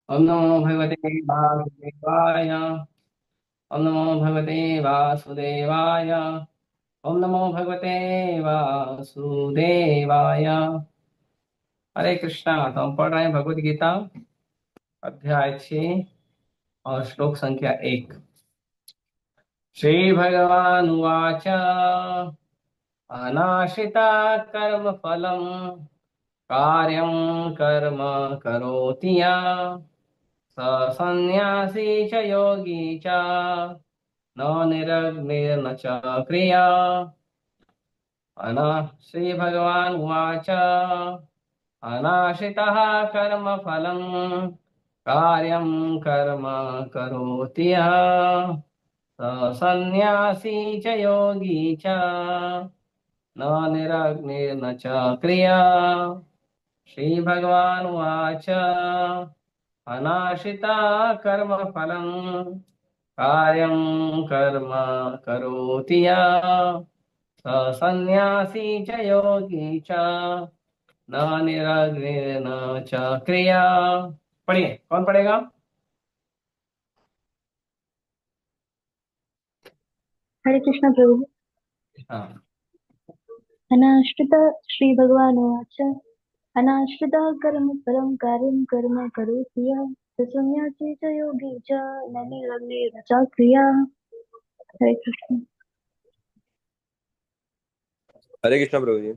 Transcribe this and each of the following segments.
ओम नमो भगवते वासुदेवाय। ओम नमो भगवते वासुदेवाय। ओम नमो भगवते वासुदेवाय। हरे कृष्णा। तो हम पढ़ रहे हैं भगवत गीता अध्याय 6 और श्लोक संख्या 1। श्री भगवानुवाच अनाश्रिता कर्म फलम कार्यं कर्म करोति यः स सन्न्यासी च योगी च न निरग्निर्न च क्रिया। अना श्री भगवान उवाच अनाश्रितः कर्म फलं कार्यं कर्म करोति यः स सन्न्यासी च योगी च न निरग्निर्न च क्रिया। श्री भगवान उवाच अनाश्रिता कर्म फलं कार्यं कर्म करोति यः स सन्न्यासी च योगी च न निरग्निर्न च क्रिया। पढ़िए, कौन पढ़ेगा? हरे कृष्ण प्रभु। हाँ। अनाश्रित श्रीभगवानुवाच अनाश्रितः कर्म फलं कार्यं कर्म करोति यः स सन्न्यासी च योगी च न निरग्निर्न च क्रियाः। हरे कृष्ण। हरे कृष्ण प्रभु जी।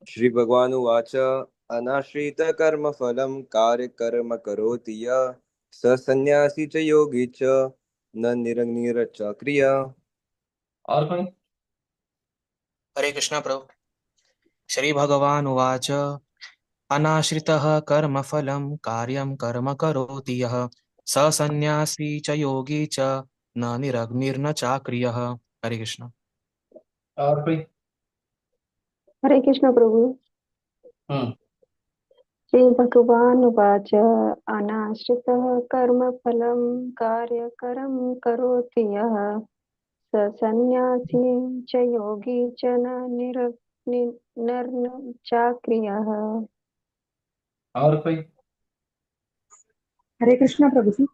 श्री भगवान उवाच अनाश्रित कर्म फलम कार्य कर्म करोति यः स सन्यासी च योगी च न निरग्निर च क्रिया। और कोई? हरे कृष्ण प्रभु। श्री भगवान उवाच अनाश्रितः कर्मफलं कार्यं कर्म करोति यः स सन्न्यासी च योगी च न निरग्निर्न चाक्रियः। हरे कृष्ण। और कोई? हरे कृष्ण प्रभु। हम्म। श्रीभगवानुवाच अनाश्रितः कर्म फलं कार्यकरं करोति यः स सन्न्यासी च योगी च न निरग्निर्न चाक्रियः। और कोई? हरे कृष्ण प्रभु जी।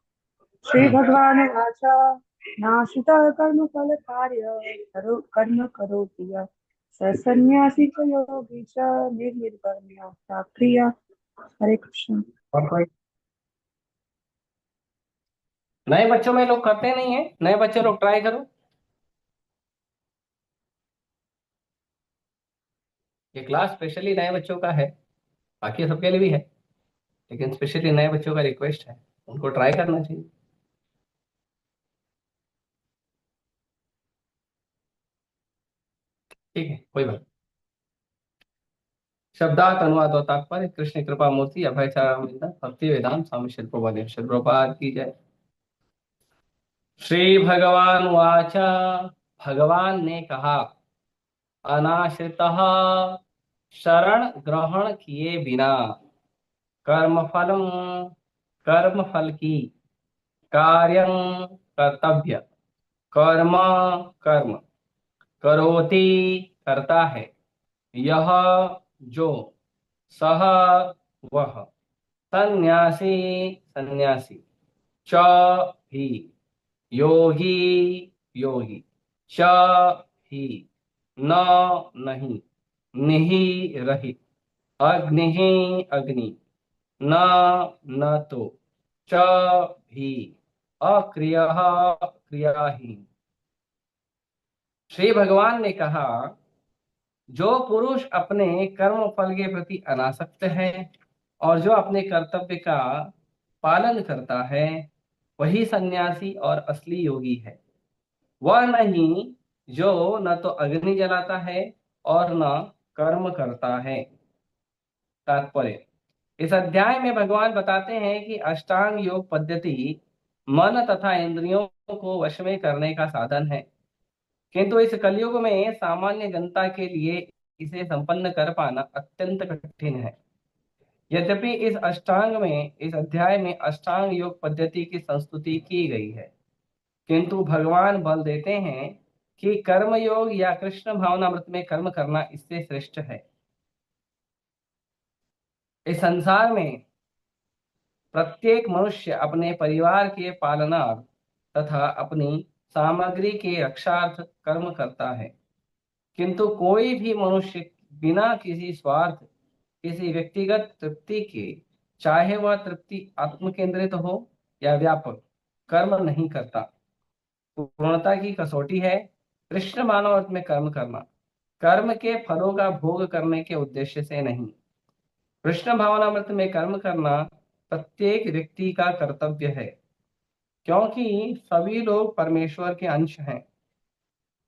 श्री हम्म। भगवान वाचा नाशिता कर्म फल कार्य कर्म करोति यः स सन्यासी च योगी च निर्निर्कर्म्य च क्रिया। हरे कृष्ण। और कोई? नए बच्चों में लोग करते नहीं है, नए बच्चे लोग ट्राई करो। ये क्लास स्पेशली नए बच्चों का है, बाकी सबके लिए भी है, लेकिन स्पेशली नए बच्चों का रिक्वेस्ट है, उनको ट्राई करना चाहिए। ठीक है, कोई बात। शब्दार्थ अनुवाद और तात्पर्य कृष्ण कृपा मूर्ति अभय चारामिंद भक्ति वेदांत स्वामी शिल प्रभुपाद शिल प्रभुपाद की जय। श्री भगवान वाचा, भगवान ने कहा, अनाश्रितः शरण ग्रहण किए बिना, कर्मफलम कर्म फल की, कार्यं कर्तव्य, कर्म कर्म, करोति करता है, यह जो, सह वह, सन्यासी सन्यासी, च ही योगी योगी, च ही न नहीं, निहि रहित, अग्नि अग्नि, न न तो, च भी अक्रिय क्रियाहीन। श्री भगवान ने कहा, जो पुरुष अपने कर्म फल के प्रति अनासक्त है और जो अपने कर्तव्य का पालन करता है, वही सन्यासी और असली योगी है। वह नहीं जो न तो अग्नि जलाता है और न कर्म करता है। तात्पर्य, इस अध्याय में भगवान बताते हैं कि अष्टांग योग पद्धति मन तथा इंद्रियों को वश में करने का साधन है, किंतु इस कलयुग में सामान्य जनता के लिए इसे संपन्न कर पाना अत्यंत कठिन है। यद्यपि इस अध्याय में अष्टांग योग पद्धति की संस्तुति की गई है, किंतु भगवान बल देते हैं कि कर्म योग या कृष्ण भावनामृत में कर्म करना इससे श्रेष्ठ है। इस संसार में प्रत्येक मनुष्य अपने परिवार के पालनार्थ तथा अपनी सामग्री के रक्षार्थ कर्म करता है, किंतु कोई भी मनुष्य बिना किसी स्वार्थ, किसी व्यक्तिगत तृप्ति के, चाहे वह तृप्ति आत्म केंद्रित हो या व्यापक, कर्म नहीं करता। पूर्णता की कसौटी है कृष्ण मानव अर्थ में कर्म करना, कर्म के फलों का भोग करने के उद्देश्य से नहीं। कृष्ण भावनामृत में कर्म करना प्रत्येक व्यक्ति का कर्तव्य है, क्योंकि सभी लोग परमेश्वर के अंश हैं।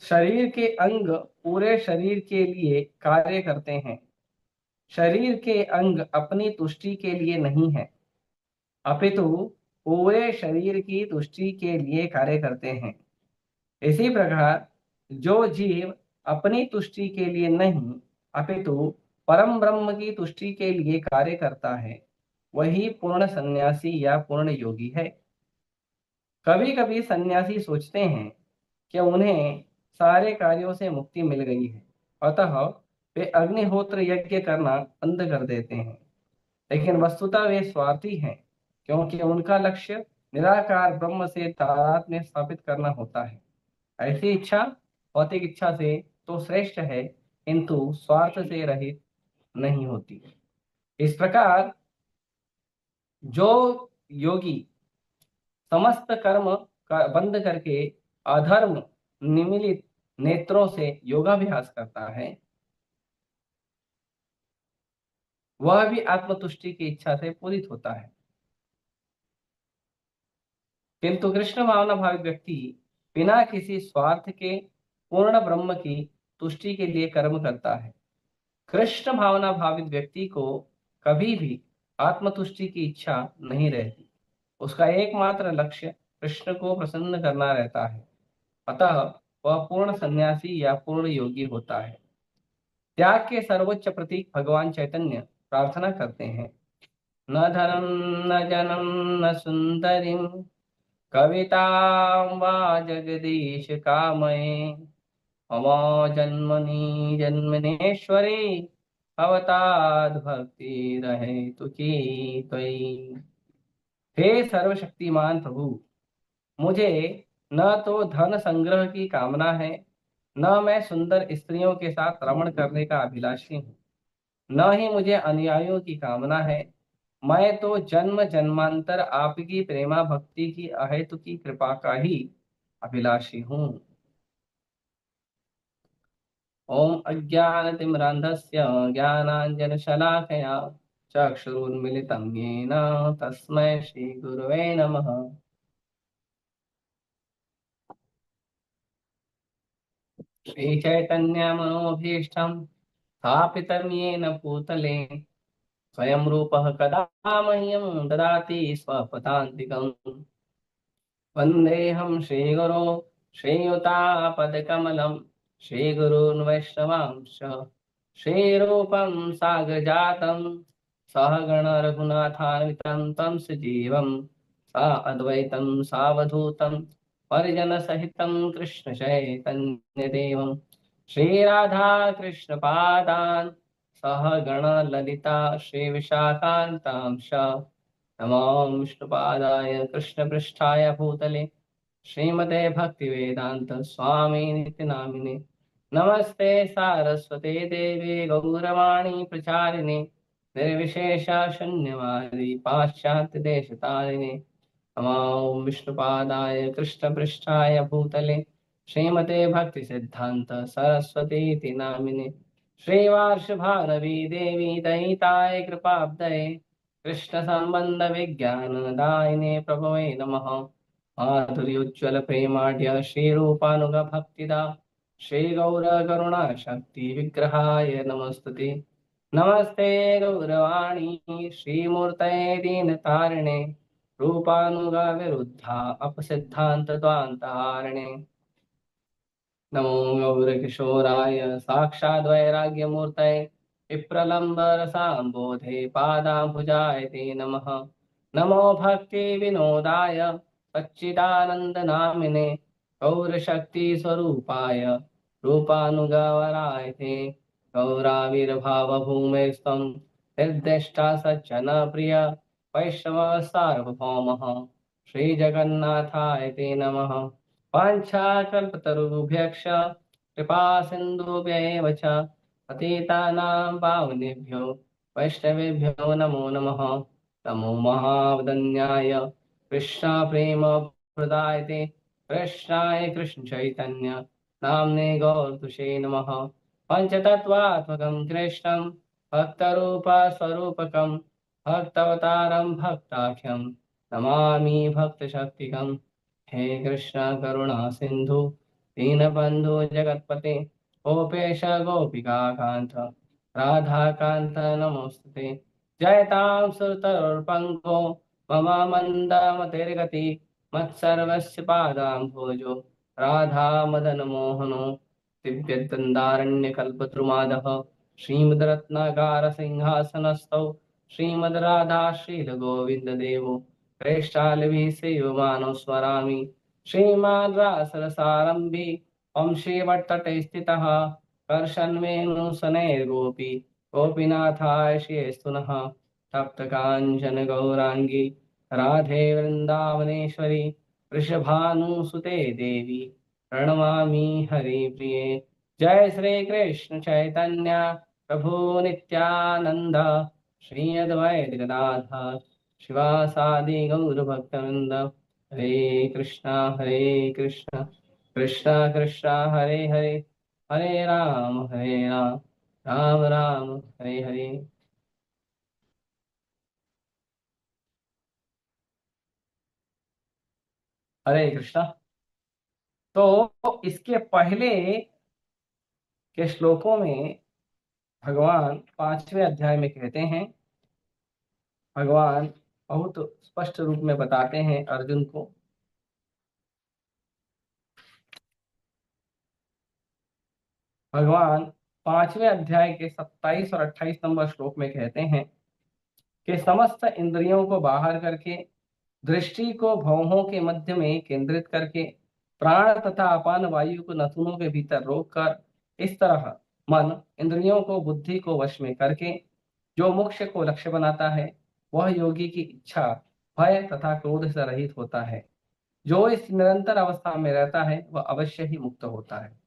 शरीर के अंग पूरे शरीर के लिए कार्य करते हैं। शरीर के अंग अपनी तुष्टि के लिए नहीं है, अपितु पूरे शरीर की तुष्टि के लिए कार्य करते हैं। इसी प्रकार जो जीव अपनी तुष्टि के लिए नहीं अपितु परम ब्रह्म की तुष्टि के लिए कार्य करता है, वही पूर्ण सन्यासी या पूर्ण योगी है। कभी कभी सन्यासी सोचते हैं कि उन्हें सारे कार्यों से मुक्ति मिल गई है, अतः वे अग्निहोत्र यज्ञ करना बंद कर देते हैं, लेकिन वस्तुतः वे स्वार्थी हैं, क्योंकि उनका लक्ष्य निराकार ब्रह्म से तादात्म्य स्थापित करना होता है। ऐसी इच्छा भौतिक इच्छा से तो श्रेष्ठ है, किंतु स्वार्थ से रहित नहीं होती। इस प्रकार जो योगी समस्त कर्म बंद करके अधर्म निमिलित नेत्रों से योगाभ्यास करता है, वह भी आत्मतुष्टि की इच्छा से पूरित होता है। किंतु कृष्ण भावना भावित व्यक्ति बिना किसी स्वार्थ के पूर्ण ब्रह्म की तुष्टि के लिए कर्म करता है। कृष्ण भावना भावित व्यक्ति को कभी भी आत्मतुष्टि की इच्छा नहीं रहती। उसका एकमात्र लक्ष्य कृष्ण को प्रसन्न करना रहता है, अतः वह पूर्ण सन्यासी या पूर्ण योगी होता है। त्याग के सर्वोच्च प्रतीक भगवान चैतन्य प्रार्थना करते हैं, न धनम न जनम न सुंदरीम कवितां वा जगदीश कामये मम जन्मनि जन्मनेश्वरी भवताद् भक्ति रहे तुकी त्वयि। हे सर्वशक्तिमान प्रभु, मुझे न तो धन संग्रह की कामना है, न मैं सुंदर स्त्रियों के साथ रमण करने का अभिलाषी हूँ, न ही मुझे अनुयायियों की कामना है। मैं तो जन्म जन्मांतर आपकी प्रेमा भक्ति की अहेतुकी कृपा का ही अभिलाषी हूँ। ओम अज्ञानतिमिरान्धस्य ज्ञानाञ्जनशलाकया चक्षुरुन्मिलितं येन तस्मै श्रीगुरवे नमः। श्रीचैतन्यमनोभीष्टं स्थापितं येन भूतले स्वयं रूपः कदा मह्यं ददाति स्वपदान्तिकम्। वन्देऽहं श्रीगुरो श्रीयुतापदकमलं श्रीगुरून् वैष्णवांश्च श्रीरूपं साग्रजातं सहगण रघुनाथान्वितं तं सजीवं सा अद्वैतं सावधूतं परिजनसहितं कृष्णचैतन्यदेवं श्रीराधा कृष्णपादान् सहगण ललिता श्रीविशाखान्तांश्च नमो विष्णुपादाय कृष्णपृष्ठाय भूतले श्रीमते भक्तिवेदांत स्वामी नित्यनामिने नमस्ते सारस्वते देवे गौरवाणी प्रचारिणे निर्विशेष शून्यवादी पाश्चात्य देशतारिणे नमो विष्णुपादाय कृष्णपृष्ठाय भूतले श्रीमते भक्ति सिद्धांत सरस्वती नामिने श्रीवार्षभानवी देवी दयिताय कृपाब्दये कृष्ण संबंध विज्ञान दायिने प्रभवे नमः। माधुर्योज्वल प्रेमाढ्य श्रीरूपानुग भक्तिदा श्री गौर करुणा शक्ति विग्रहाय नमस्तुते। नमस्ते गौरवाणी श्रीमूर्तये दीनतारिणे रूपानुगा विरुद्धा अपसिद्धांत द्वांतहारिणे नमो गौरकिशोराय साक्षाद् वैराग्यमूर्तये विप्रलम्बरसाम्बोधे पादाम्बुजाय ते नमः। नमो भक्ति विनोदाय सच्चिदानन्दनामिने गौरशक्तिस्वरूपाय रूपानुगवराय ते गौराविर्भावभूमेस्त्वं निर्दिष्टा सज्जनप्रिय वैष्णव सार्वभौमः श्रीजगन्नाथाय ते नमः। वाञ्छाकल्पतरुभ्यश्च कृपा सिन्धुभ्य एव च पतितानां पावनेभ्यो वैष्णवेभ्यो नमो नमः। नमो महावदन्याय कृष्ण प्रेम प्रदायते कृष्णाय कृष्ण चैतन्य नाम्ने गौरतुषे नमः। पञ्चतत्त्वात्मकं कृष्णं भक्तरूपस्वरूपकं भक्तवतारं भक्ताख्यं नमामि भक्तशक्तिकं। हे कृष्ण करुणा सिन्धु दीनबन्धु जगत्पते गोपेश गोपिकान्त राधाकान्त नमोस्तुते। जयतां सुरतरुर्पङ्को मम मन्दमतिर्गति मत्सर्वस्य पादाम्भोजो राधा मदन मोहनो दिव्यदन्दारण्यकल्पद्रुमादः श्रीमद्रत्नागारसिंहासनस्थौ श्रीमद्राधा श्रीलगोविन्ददेवो प्रेष्ठालभिः सेवमानौ स्मरामि। श्रीमान् रासरसारम्भि वंशीवट्टटे स्थितः कर्षन्वेणुशनैर्गोपी गोपीनाथाय श्रीस्तु नः। तप्तकाञ्चन गौराङ्गी राधे वृन्दावनेश्वरी वृषभानुसुते देवी प्रणमामि हरिप्रिये। जय श्री कृष्ण चैतन्य प्रभु नित्यानंद श्री अद्वैत गदाधर शिवासादि गौर भक्तवृंद। हरे कृष्णा कृष्णा कृष्णा हरे हरे हरे राम राम राम हरे हरे। हरे कृष्णा। तो इसके पहले के श्लोकों में भगवान 5वें अध्याय में कहते हैं, भगवान बहुत स्पष्ट रूप में बताते हैं अर्जुन को भगवान 5वें अध्याय के 27 और 28 नंबर श्लोक में कहते हैं कि समस्त इंद्रियों को बाहर करके दृष्टि को भौहों के मध्य में केंद्रित करके प्राण तथा अपान वायु को नथुनों के भीतर रोककर इस तरह मन इंद्रियों को बुद्धि को वश में करके जो मोक्ष को लक्ष्य बनाता है वह योगी की इच्छा भय तथा क्रोध से रहित होता है। जो इस निरंतर अवस्था में रहता है वह अवश्य ही मुक्त होता है।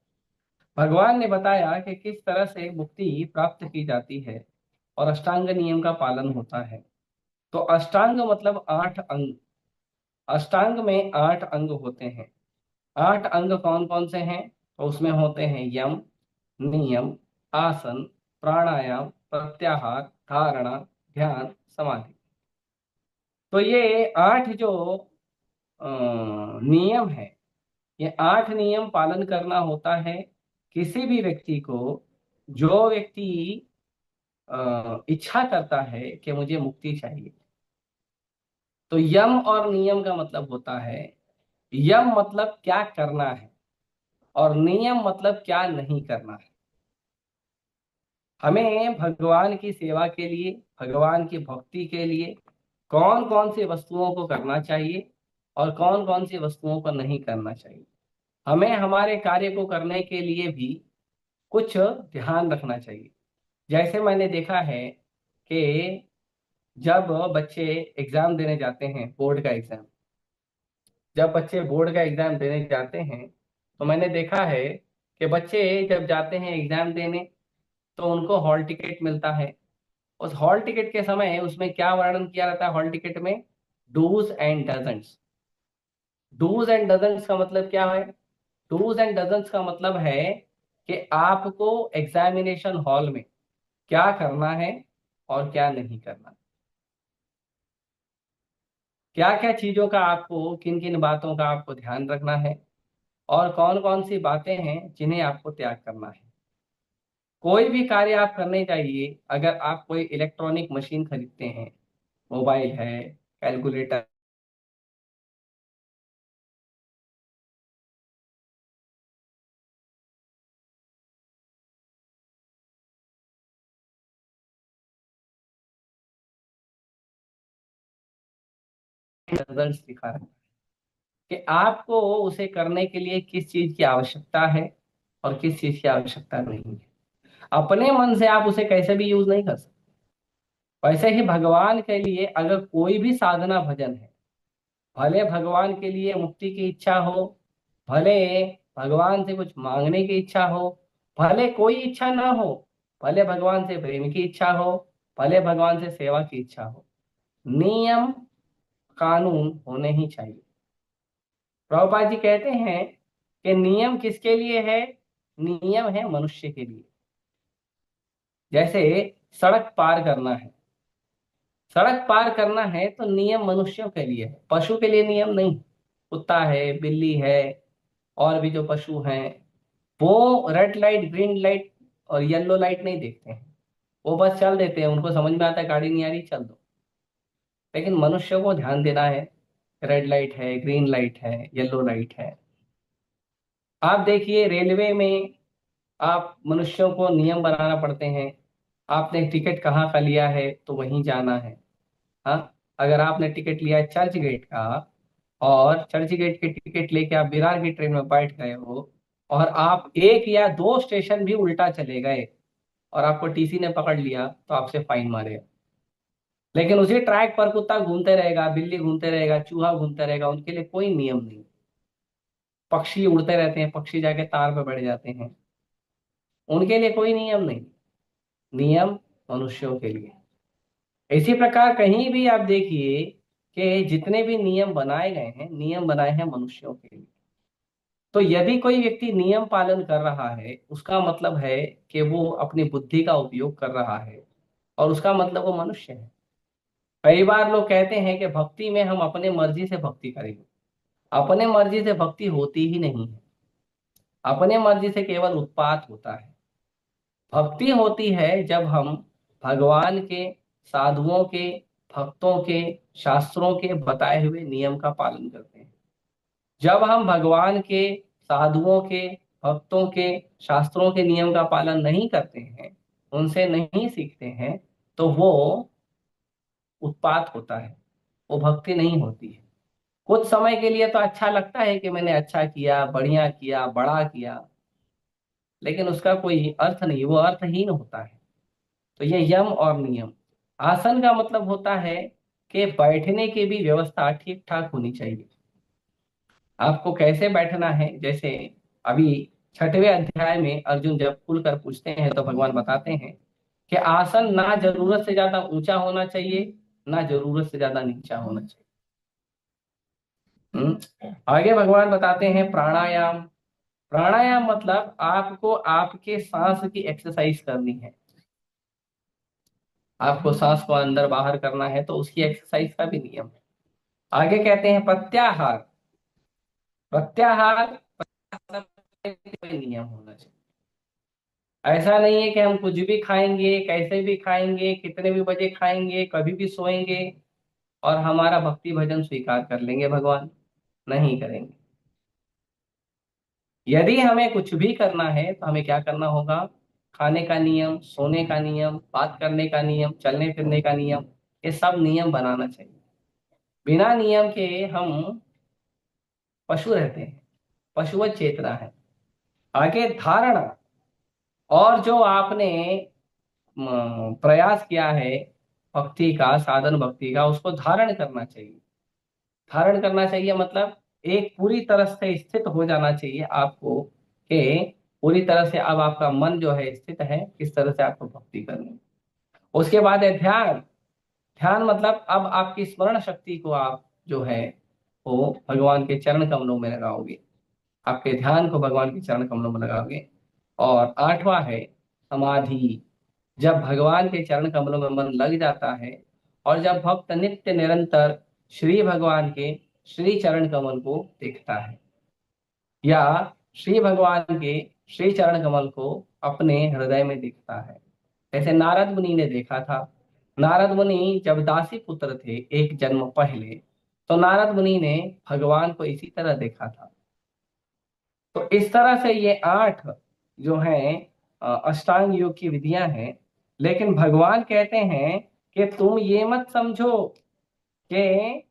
भगवान ने बताया कि किस तरह से मुक्ति प्राप्त की जाती है और अष्टांग नियम का पालन होता है। तो अष्टांग मतलब 8 अंग। अष्टांग में 8 अंग होते हैं। 8 अंग कौन कौन से हैं? तो उसमें होते हैं यम, नियम, आसन, प्राणायाम, प्रत्याहार, धारणा, ध्यान, समाधि। तो ये 8 जो नियम है, ये 8 नियम पालन करना होता है किसी भी व्यक्ति को। जो व्यक्ति इच्छा करता है कि मुझे मुक्ति चाहिए, तो यम और नियम का मतलब होता है, यम मतलब क्या करना है और नियम मतलब क्या नहीं करना है। हमें भगवान की सेवा के लिए, भगवान की भक्ति के लिए कौन कौन सी वस्तुओं को करना चाहिए और कौन कौन सी वस्तुओं को नहीं करना चाहिए। हमें हमारे कार्य को करने के लिए भी कुछ ध्यान रखना चाहिए। जैसे मैंने देखा है कि जब बच्चे एग्जाम देने जाते हैं, बोर्ड का एग्जाम, जब बच्चे बोर्ड का एग्जाम देने जाते हैं तो मैंने देखा है कि बच्चे जब जाते हैं एग्जाम देने तो उनको हॉल टिकट मिलता है। उस हॉल टिकट के समय उसमें क्या वर्णन किया जाता है हॉल टिकट में? Dos and don'ts. Dos and don'ts का मतलब क्या है? डूज एंड डजंट्स का मतलब है कि आपको एग्जामिनेशन हॉल में क्या करना है और क्या नहीं करना। क्या क्या चीजों का आपको, किन किन बातों का आपको ध्यान रखना है और कौन कौन सी बातें हैं जिन्हें आपको त्याग करना है। कोई भी कार्य आप करने चाहिए, अगर आप कोई इलेक्ट्रॉनिक मशीन खरीदते हैं, मोबाइल है, कैलकुलेटर, रिजल्ट दिखा रहा है कि आपको उसे करने के लिए किस चीज की आवश्यकता है और किस चीज की आवश्यकता नहीं है। अपने मन से आप उसे कैसे भी यूज नहीं कर सकते। वैसे ही भगवान के लिए अगर कोई भी साधना भजन है, भले भगवान के लिए मुक्ति की इच्छा हो, भले भगवान से कुछ मांगने की इच्छा हो, भले कोई इच्छा ना हो, भले भगवान से प्रेम की इच्छा हो, भले भगवान से सेवा की इच्छा हो, नियम कानून होने ही चाहिए। प्रभुपाद जी कहते हैं कि नियम किसके लिए है? नियम है मनुष्य के लिए। जैसे सड़क पार करना है, सड़क पार करना है तो नियम मनुष्यों के लिए है, पशु के लिए नियम नहीं। कुत्ता है, बिल्ली है, और भी जो पशु हैं, वो रेड लाइट, ग्रीन लाइट और येलो लाइट नहीं देखते हैं, वो बस चल देते हैं। उनको समझ में आता है गाड़ी नहीं आ रही, चल दो। लेकिन मनुष्य को ध्यान देना है, रेड लाइट है, ग्रीन लाइट है, येलो लाइट है। आप देखिए रेलवे में, आप मनुष्यों को नियम बनाना पड़ते हैं। आपने टिकट कहाँ का लिया है तो वहीं जाना है। हाँ, अगर आपने टिकट लिया है चर्च गेट का, और चर्च गेट के टिकट लेके आप विरार की ट्रेन में बैठ गए हो, और आप एक या दो स्टेशन भी उल्टा चले गए और आपको टीसी ने पकड़ लिया, तो आपसे फाइन मारेगा। लेकिन उसी ट्रैक पर कुत्ता घूमते रहेगा, बिल्ली घूमते रहेगा, चूहा घूमते रहेगा, उनके लिए कोई नियम नहीं। पक्षी उड़ते रहते हैं, पक्षी जाके तार पर बैठ जाते हैं, उनके लिए कोई नियम नहीं। नियम मनुष्यों के लिए। इसी प्रकार कहीं भी आप देखिए कि जितने भी नियम बनाए गए हैं, नियम बनाए हैं मनुष्यों के लिए। तो यदि कोई व्यक्ति नियम पालन कर रहा है, उसका मतलब है कि वो अपनी बुद्धि का उपयोग कर रहा है, और उसका मतलब वो मनुष्य है। कई बार लोग कहते हैं कि भक्ति में हम अपने मर्जी से भक्ति करेंगे। अपने मर्जी से भक्ति होती ही नहीं है। अपने मर्जी से केवल उत्पात होता है। भक्ति होती है जब हम भगवान के, साधुओं के, भक्तों के, शास्त्रों के बताए हुए नियम का पालन करते हैं। जब हम भगवान के, साधुओं के, भक्तों के, शास्त्रों के नियम का पालन नहीं करते हैं, उनसे नहीं सीखते हैं, तो वो उत्पात होता है, वो भक्ति नहीं होती है। कुछ समय के लिए तो अच्छा लगता है कि मैंने अच्छा किया, बढ़िया किया, बड़ा किया, लेकिन उसका कोई अर्थ नहीं, वो अर्थहीन होता है। तो ये यम और नियम। आसन का मतलब होता है कि बैठने की भी व्यवस्था ठीक ठाक होनी चाहिए। आपको कैसे बैठना है, जैसे अभी छठवें अध्याय में अर्जुन जब खुलकर पूछते हैं तो भगवान बताते हैं कि आसन ना जरूरत से ज्यादा ऊंचा होना चाहिए, ना जरूरत से ज्यादा नीचा होना चाहिए। आगे भगवान बताते हैं प्राणायाम। प्राणायाम मतलब आपको आपके सांस की एक्सरसाइज करनी है। आपको सांस को अंदर बाहर करना है, तो उसकी एक्सरसाइज का भी नियम है। आगे कहते हैं प्रत्याहार। प्रत्याहार मतलब कोई नियम होना चाहिए। ऐसा नहीं है कि हम कुछ भी खाएंगे, कैसे भी खाएंगे, कितने भी बजे खाएंगे, कभी भी सोएंगे, और हमारा भक्ति भजन स्वीकार कर लेंगे भगवान। नहीं करेंगे। यदि हमें कुछ भी करना है तो हमें क्या करना होगा? खाने का नियम, सोने का नियम, बात करने का नियम, चलने फिरने का नियम, ये सब नियम बनाना चाहिए। बिना नियम के हम पशु रहते हैं, पशुवत चेतना है। आगे धारणा। और जो आपने प्रयास किया है भक्ति का, साधन भक्ति का, उसको धारण करना चाहिए। धारण करना चाहिए मतलब एक पूरी तरह से स्थित हो जाना चाहिए आपको, कि पूरी तरह से अब आपका मन जो है स्थित है, किस तरह से आपको भक्ति करनी है। उसके बाद है ध्यान। ध्यान मतलब अब आपकी स्मरण शक्ति को आप जो है वो भगवान के चरण कमलों में लगाओगे। आपके ध्यान को भगवान के चरण कमलों में लगाओगे। और आठवां है समाधि। जब भगवान के चरण कमलों में मन लग जाता है, और जब भक्त नित्य निरंतर श्री भगवान के श्री चरण कमल को देखता है, या श्री भगवान के श्री चरण कमल को अपने हृदय में देखता है, जैसे नारद मुनि ने देखा था। नारद मुनि जब दासी पुत्र थे एक जन्म पहले, तो नारद मुनि ने भगवान को इसी तरह देखा था। तो इस तरह से ये 8 जो हैं अष्टांग योग की विधियां हैं। लेकिन भगवान कहते हैं कि तुम ये मत समझो कि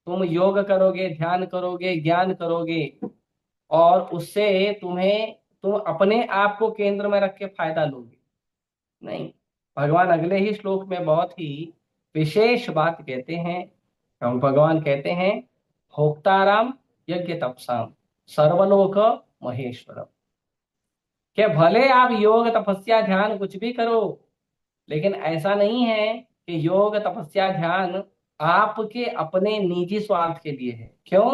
तुम योग करोगे, ध्यान करोगे, ज्ञान करोगे, और उससे तुम अपने आप को केंद्र में रख के फायदा लोगे। नहीं। भगवान अगले ही श्लोक में बहुत ही विशेष बात कहते हैं। हम भगवान कहते हैं, भोक्ताराम यज्ञ तपसाम सर्वलोक महेश्वरम। कि भले आप योग तपस्या ध्यान कुछ भी करो, लेकिन ऐसा नहीं है कि योग तपस्या ध्यान आपके अपने निजी स्वार्थ के लिए है। क्यों?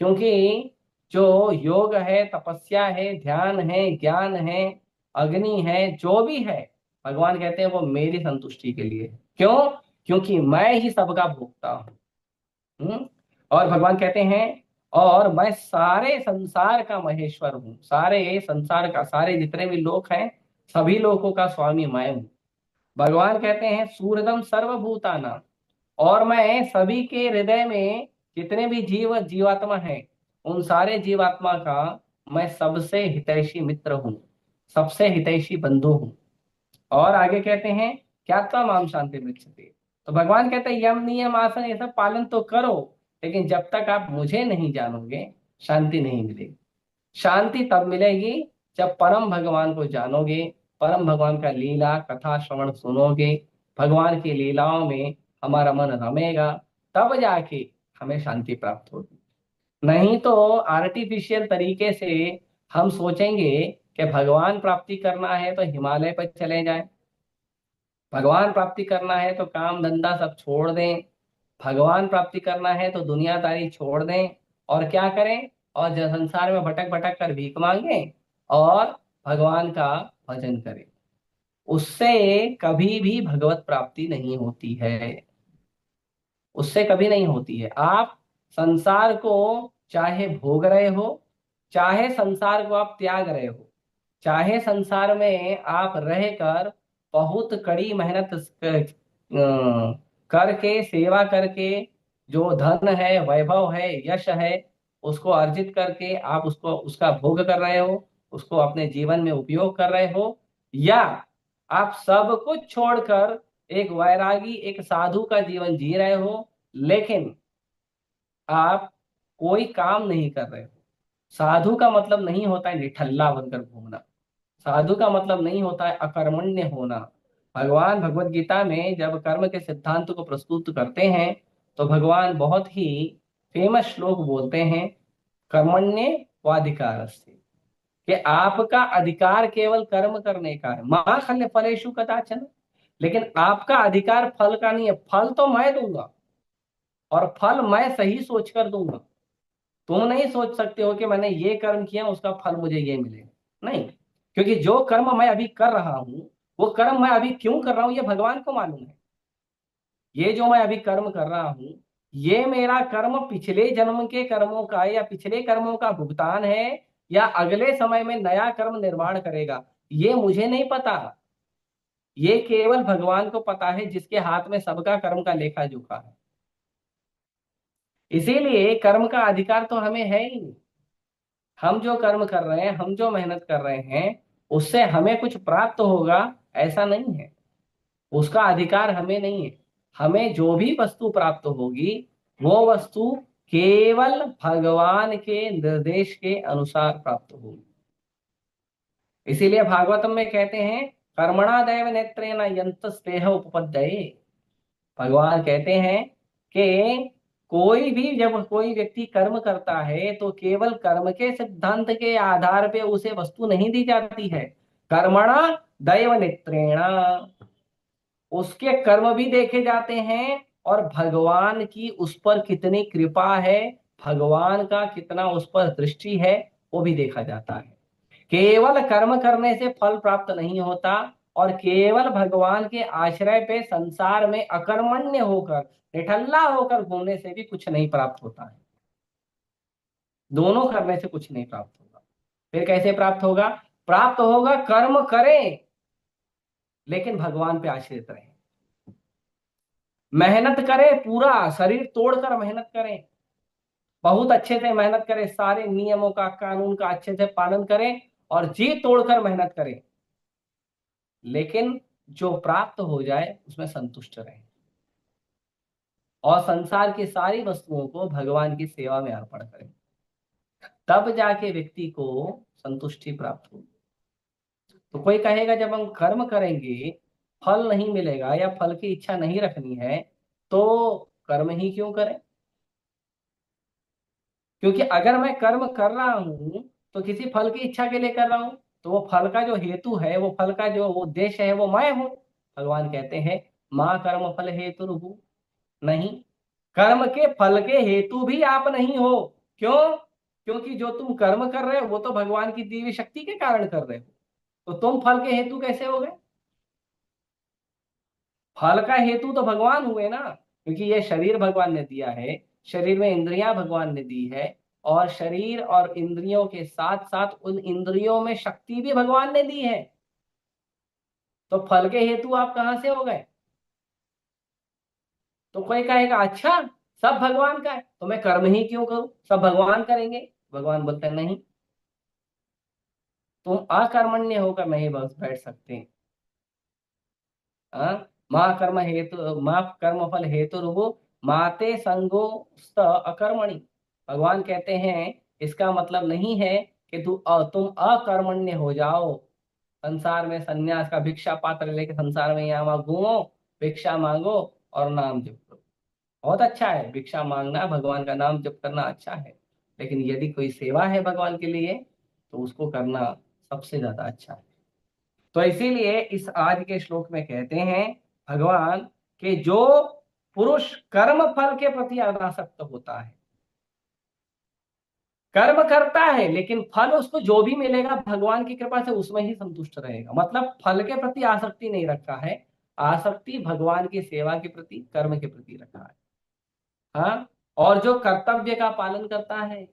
क्योंकि जो योग है, तपस्या है, ध्यान है, ज्ञान है, अग्नि है, जो भी है, भगवान कहते हैं वो मेरी संतुष्टि के लिए है। क्यों? क्योंकि मैं ही सबका भोगता हूँ। और भगवान कहते हैं, और मैं सारे संसार का महेश्वर हूँ। सारे संसार का, सारे जितने भी लोग हैं, सभी लोगों का स्वामी मैं हूँ। भगवान कहते हैं, सूर्यदम सर्वभूताना, और मैं सभी के हृदय में जितने भी जीवात्मा हैं, उन सारे जीवात्मा का मैं सबसे हितैषी मित्र हूँ, सबसे हितैषी बंधु हूँ। और आगे कहते हैं, क्या त्वम माम शांति पृच्छते। तो भगवान कहते हैं, यम नियम आसन ये सब पालन तो करो, लेकिन जब तक आप मुझे नहीं जानोगे, शांति नहीं मिलेगी। शांति तब मिलेगी जब परम भगवान को जानोगे, परम भगवान का लीला कथा श्रवण सुनोगे, भगवान की लीलाओं में हमारा मन रमेगा, तब जाके हमें शांति प्राप्त होगी। नहीं तो आर्टिफिशियल तरीके से हम सोचेंगे कि भगवान प्राप्ति करना है तो हिमालय पर चले जाएं, भगवान प्राप्ति करना है तो काम धंधा सब छोड़ दें, भगवान प्राप्ति करना है तो दुनियादारी छोड़ दें, और क्या करें, और संसार में भटक भटक कर भीख मांगे और भगवान का भजन करें। उससे कभी भी भगवत प्राप्ति नहीं होती है, उससे कभी नहीं होती है। आप संसार को चाहे भोग रहे हो, चाहे संसार को आप त्याग रहे हो, चाहे संसार में आप रहकर बहुत कड़ी मेहनत करके, सेवा करके, जो धन है, वैभव है, यश है, उसको अर्जित करके आप उसको, उसका भोग कर रहे हो, उसको अपने जीवन में उपयोग कर रहे हो, या आप सब कुछ छोड़कर एक वैरागी, एक साधु का जीवन जी रहे हो, लेकिन आप कोई काम नहीं कर रहे हो। साधु का मतलब नहीं होता है निठल्ला बनकर घूमना, साधु का मतलब नहीं होता है अकर्मण्य होना। भगवान भगवत गीता में जब कर्म के सिद्धांत को प्रस्तुत करते हैं, तो भगवान बहुत ही फेमस श्लोक बोलते हैं, कर्मण्य वाधिकार से, कि आपका अधिकार केवल कर्म करने का है। मां खल्य फलेषु कदाचन, लेकिन आपका अधिकार फल का नहीं है। फल तो मैं दूंगा, और फल मैं सही सोचकर दूंगा। तुम नहीं सोच सकते हो कि मैंने ये कर्म किया, उसका फल मुझे ये मिलेगा, नहीं। क्योंकि जो कर्म मैं अभी कर रहा हूं, वो कर्म मैं अभी क्यों कर रहा हूं, ये भगवान को मालूम है। ये जो मैं अभी कर्म कर रहा हूं, ये मेरा कर्म पिछले जन्म के कर्मों का या पिछले कर्मों का भुगतान है, या अगले समय में नया कर्म निर्माण करेगा, ये मुझे नहीं पता। ये केवल भगवान को पता है, जिसके हाथ में सबका कर्म का लेखा जोखा है। इसीलिए कर्म का अधिकार तो हमें है ही नहीं। हम जो कर्म कर रहे हैं, हम जो मेहनत कर रहे हैं, उससे हमें कुछ प्राप्त होगा, ऐसा नहीं है। उसका अधिकार हमें नहीं है। हमें जो भी वस्तु प्राप्त होगी, वो वस्तु केवल भगवान के निर्देश के अनुसार प्राप्त होगी। इसीलिए भागवतम में कहते हैं, कर्मणा दैव नेत्रेण यंत स्नेह उपपद्यते। भगवान कहते हैं कि कोई भी, जब कोई व्यक्ति कर्म करता है, तो केवल कर्म के सिद्धांत के आधार पे उसे वस्तु नहीं दी जाती है। कर्मणा दैव नेत्रेण, उसके कर्म भी देखे जाते हैं, और भगवान की उस पर कितनी कृपा है, भगवान का कितना उस पर दृष्टि है, वो भी देखा जाता है। केवल कर्म करने से फल प्राप्त नहीं होता, और केवल भगवान के आश्रय पे संसार में अकर्मण्य होकर, निठल्ला होकर घूमने से भी कुछ नहीं प्राप्त होता है। दोनों करने से कुछ नहीं प्राप्त होगा। फिर कैसे प्राप्त होगा? प्राप्त होगा कर्म करें, लेकिन भगवान पे आश्रित रहें। मेहनत करें, पूरा शरीर तोड़कर मेहनत करें, बहुत अच्छे से मेहनत करें, सारे नियमों का, कानून का अच्छे से पालन करें, और जी तोड़कर मेहनत करें, लेकिन जो प्राप्त हो जाए उसमें संतुष्ट रहे, और संसार की सारी वस्तुओं को भगवान की सेवा में अर्पण करें। तब जाके व्यक्ति को संतुष्टि प्राप्त होगी। तो कोई कहेगा, जब हम कर्म करेंगे, फल नहीं मिलेगा या फल की इच्छा नहीं रखनी है तो कर्म ही क्यों करें? क्योंकि अगर मैं कर्म कर रहा हूं तो किसी फल की इच्छा के लिए कर रहा हूं, तो वो फल का जो हेतु है, वो फल का जो उद्देश्य है, वो मैं हूं। भगवान कहते हैं माँ कर्म फल हेतु रुभु। नहीं, कर्म के फल के हेतु भी आप नहीं हो। क्यों? क्योंकि जो तुम कर्म कर रहे हो वो तो भगवान की दी हुई शक्ति के कारण कर रहे हो, तो तुम फल के हेतु कैसे हो गए? फल का हेतु तो भगवान हुए ना, क्योंकि ये शरीर भगवान ने दिया है, शरीर में इंद्रियां भगवान ने दी है, और शरीर और इंद्रियों के साथ साथ उन इंद्रियों में शक्ति भी भगवान ने दी है। तो फल के हेतु आप कहां से हो गए? तो कोई कहेगा अच्छा, सब भगवान का है तो मैं कर्म ही क्यों करूं, सब भगवान करेंगे। भगवान बोलते हैं नहीं, तुम अकर्मण्य होकर नहीं बस बैठ सकते। हाँ? माँ कर्म फल हेतु रुवो माते संगो स्त अकर्मणि। भगवान कहते हैं इसका मतलब नहीं है कि तुम अकर्मण्य हो जाओ, संसार में सन्यास का भिक्षा पात्र लेके संसार में यहाँ वहाँ घूमो, भिक्षा मांगो और नाम जप करो। बहुत अच्छा है भिक्षा मांगना, भगवान का नाम जप करना अच्छा है, लेकिन यदि कोई सेवा है भगवान के लिए तो उसको करना सबसे ज्यादा अच्छा है। तो इसीलिए इस आज के श्लोक में कहते हैं भगवान कि जो पुरुष कर्म फल के प्रति अनासक्त होता है, कर्म करता है लेकिन फल उसको जो भी मिलेगा भगवान की कृपा से उसमें ही संतुष्ट रहेगा, मतलब फल के प्रति आसक्ति नहीं रखा है, आसक्ति भगवान की सेवा के प्रति, कर्म के प्रति रखा है। हाँ, और जो कर्तव्य का पालन करता है,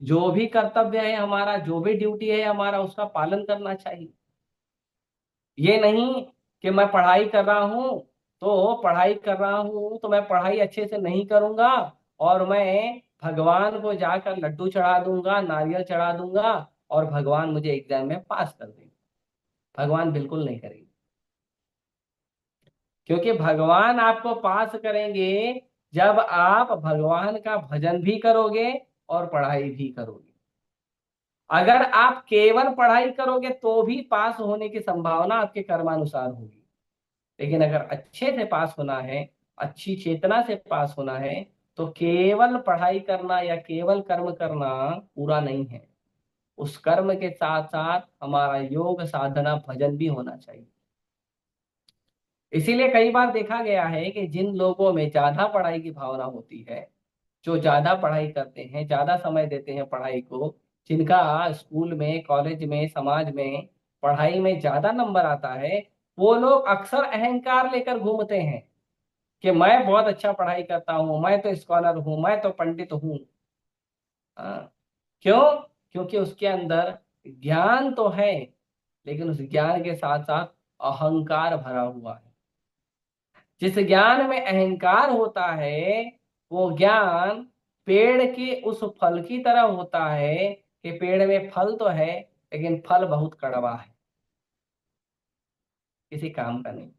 जो भी कर्तव्य है हमारा, जो भी ड्यूटी है हमारा, उसका पालन करना चाहिए। ये नहीं कि मैं पढ़ाई कर रहा हूं तो मैं पढ़ाई अच्छे से नहीं करूंगा और मैं भगवान को जाकर लड्डू चढ़ा दूंगा, नारियल चढ़ा दूंगा और भगवान मुझे एग्जाम में पास कर देंगे। भगवान बिल्कुल नहीं करेंगे, क्योंकि भगवान आपको पास करेंगे जब आप भगवान का भजन भी करोगे और पढ़ाई भी करोगे। अगर आप केवल पढ़ाई करोगे तो भी पास होने की संभावना आपके कर्मानुसार होगी, लेकिन अगर अच्छे से पास होना है, अच्छी चेतना से पास होना है, तो केवल पढ़ाई करना या केवल कर्म करना पूरा नहीं है। उस कर्म के साथ साथ हमारा योग साधना भजन भी होना चाहिए। इसीलिए कई बार देखा गया है कि जिन लोगों में ज्यादा पढ़ाई की भावना होती है, जो ज्यादा पढ़ाई करते हैं, ज्यादा समय देते हैं पढ़ाई को, जिनका स्कूल में, कॉलेज में, समाज में पढ़ाई में ज्यादा नंबर आता है, वो लोग अक्सर अहंकार लेकर घूमते हैं कि मैं बहुत अच्छा पढ़ाई करता हूँ, मैं तो स्कॉलर हूँ, मैं तो पंडित हूँ। हाँ, क्यों? क्योंकि उसके अंदर ज्ञान तो है, लेकिन उस ज्ञान के साथ साथ अहंकार भरा हुआ है। जिस ज्ञान में अहंकार होता है वो ज्ञान पेड़ के उस फल की तरह होता है कि पेड़ में फल तो है लेकिन फल बहुत कड़वा है, किसी काम का नहीं,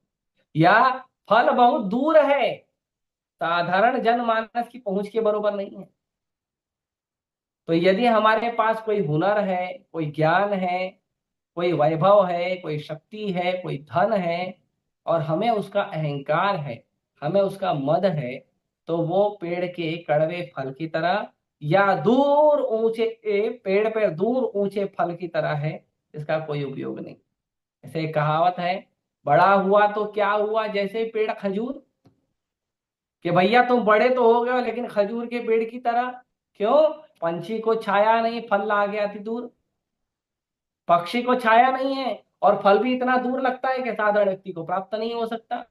या फल बहुत दूर है, साधारण जनमानस की पहुंच के बरोबर नहीं है। तो यदि हमारे पास कोई हुनर है, कोई ज्ञान है, कोई वैभव है, कोई शक्ति है, कोई धन है, और हमें उसका अहंकार है, हमें उसका मद है, तो वो पेड़ के कड़वे फल की तरह या दूर ऊंचे पेड़ पे दूर ऊंचे फल की तरह है, इसका कोई उपयोग नहीं। ऐसे एक कहावत है, बड़ा हुआ तो क्या हुआ जैसे पेड़ खजूर, कि भैया तुम बड़े तो हो गए हो लेकिन खजूर के पेड़ की तरह। क्यों? पंछी को छाया नहीं, फल आ गया थी दूर, पक्षी को छाया नहीं है और फल भी इतना दूर लगता है कि साधारण व्यक्ति को प्राप्त नहीं हो सकता।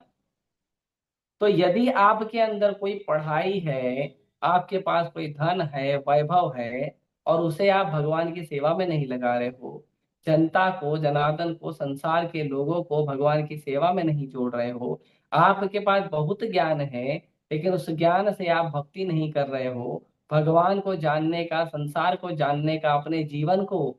तो यदि आपके अंदर कोई पढ़ाई है, आपके पास कोई धन है, वैभव है, और उसे आप भगवान की सेवा में नहीं लगा रहे हो, जनता को, जनार्दन को, संसार के लोगों को भगवान की सेवा में नहीं जोड़ रहे हो, आपके पास बहुत ज्ञान है लेकिन उस ज्ञान से आप भक्ति नहीं कर रहे हो, भगवान को जानने का, संसार को जानने का, अपने जीवन को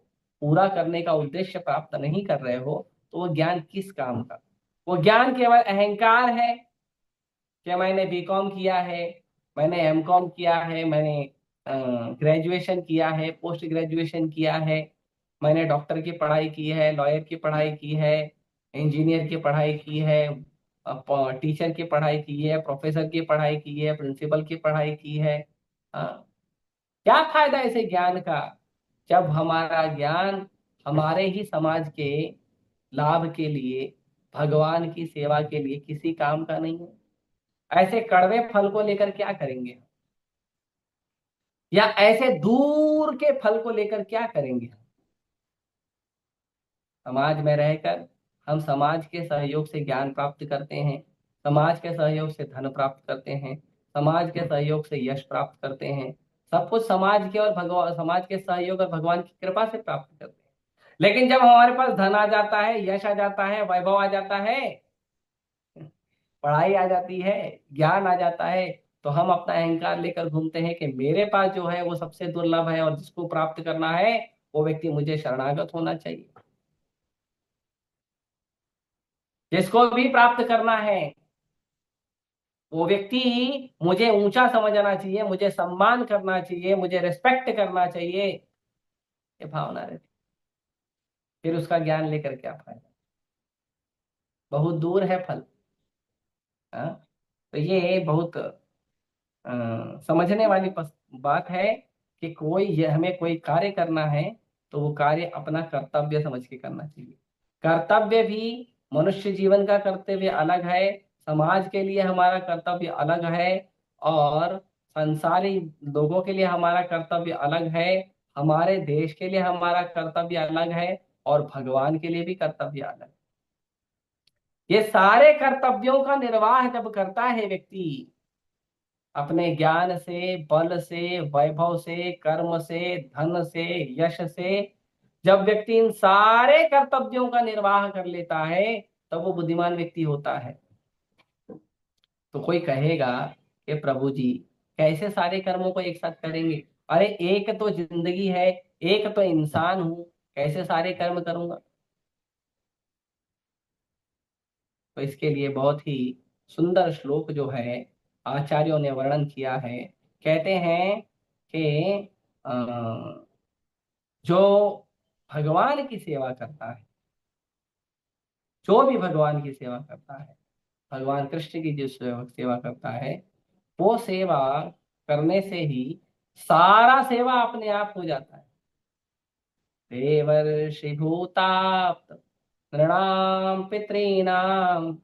पूरा करने का उद्देश्य प्राप्त नहीं कर रहे हो, तो वो ज्ञान किस काम का? वो ज्ञान केवल अहंकार है कि मैंने बीकॉम किया है, मैंने एमकॉम किया है, मैंने ग्रेजुएशन किया है, पोस्ट ग्रेजुएशन किया है, मैंने डॉक्टर की पढ़ाई की है, लॉयर की पढ़ाई की है, इंजीनियर की पढ़ाई की है, टीचर की पढ़ाई की है, प्रोफेसर की पढ़ाई की है, प्रिंसिपल की पढ़ाई की है। हाँ, क्या फायदा ऐसे ज्ञान का जब हमारा ज्ञान हमारे ही समाज के लाभ के लिए, भगवान की सेवा के लिए किसी काम का नहीं है। ऐसे कड़वे फल को लेकर क्या करेंगे, या ऐसे दूर के फल को लेकर क्या करेंगे। समाज में रहकर हम समाज के सहयोग से ज्ञान प्राप्त करते हैं, समाज के सहयोग से धन प्राप्त करते हैं, समाज के सहयोग से यश प्राप्त करते हैं। सब कुछ समाज के और भगवान, समाज के सहयोग और भगवान की कृपा से प्राप्त करते हैं। लेकिन जब हमारे पास धन आ जाता है, यश आ जाता है, वैभव आ जाता है, पढ़ाई आ जाती है, ज्ञान आ जाता है, तो हम अपना अहंकार लेकर घूमते हैं कि मेरे पास जो है वो सबसे दुर्लभ है, और जिसको प्राप्त करना है वो व्यक्ति मुझे शरणागत होना चाहिए। जिसको भी प्राप्त करना है वो व्यक्ति मुझे ऊंचा समझना चाहिए, मुझे सम्मान करना चाहिए, मुझे रिस्पेक्ट करना चाहिए, ये भावना रहती। फिर उसका ज्ञान लेकर क्या फायदा, बहुत दूर है फल। हाँ? तो ये बहुत समझने वाली बात है कि कोई ये हमें कोई कार्य करना है तो वो कार्य अपना कर्तव्य समझ के करना चाहिए। कर्तव्य भी मनुष्य जीवन का कर्तव्य अलग है, समाज के लिए हमारा कर्तव्य अलग है, और संसारी लोगों के लिए हमारा कर्तव्य अलग है, हमारे देश के लिए हमारा कर्तव्य अलग है, और भगवान के लिए भी कर्तव्य अलग है। ये सारे कर्तव्यों का निर्वाह जब करता है व्यक्ति अपने ज्ञान से, बल से, वैभव से, कर्म से, धन से, यश से, जब व्यक्ति इन सारे कर्तव्यों का निर्वाह कर लेता है तब वो बुद्धिमान व्यक्ति होता है। तो कोई कहेगा कि प्रभु जी कैसे सारे कर्मों को एक साथ करेंगे, अरे एक तो जिंदगी है, एक तो इंसान हूं, कैसे सारे कर्म करूंगा। तो इसके लिए बहुत ही सुंदर श्लोक जो है आचार्यों ने वर्णन किया है। कहते हैं कि जो भगवान की सेवा करता है, जो भी भगवान की सेवा करता है, भगवान कृष्ण की जो सेवा करता है, वो सेवा करने से ही सारा सेवा अपने आप हो जाता है। देवर्षि भूताप्त नृणां पितॄणां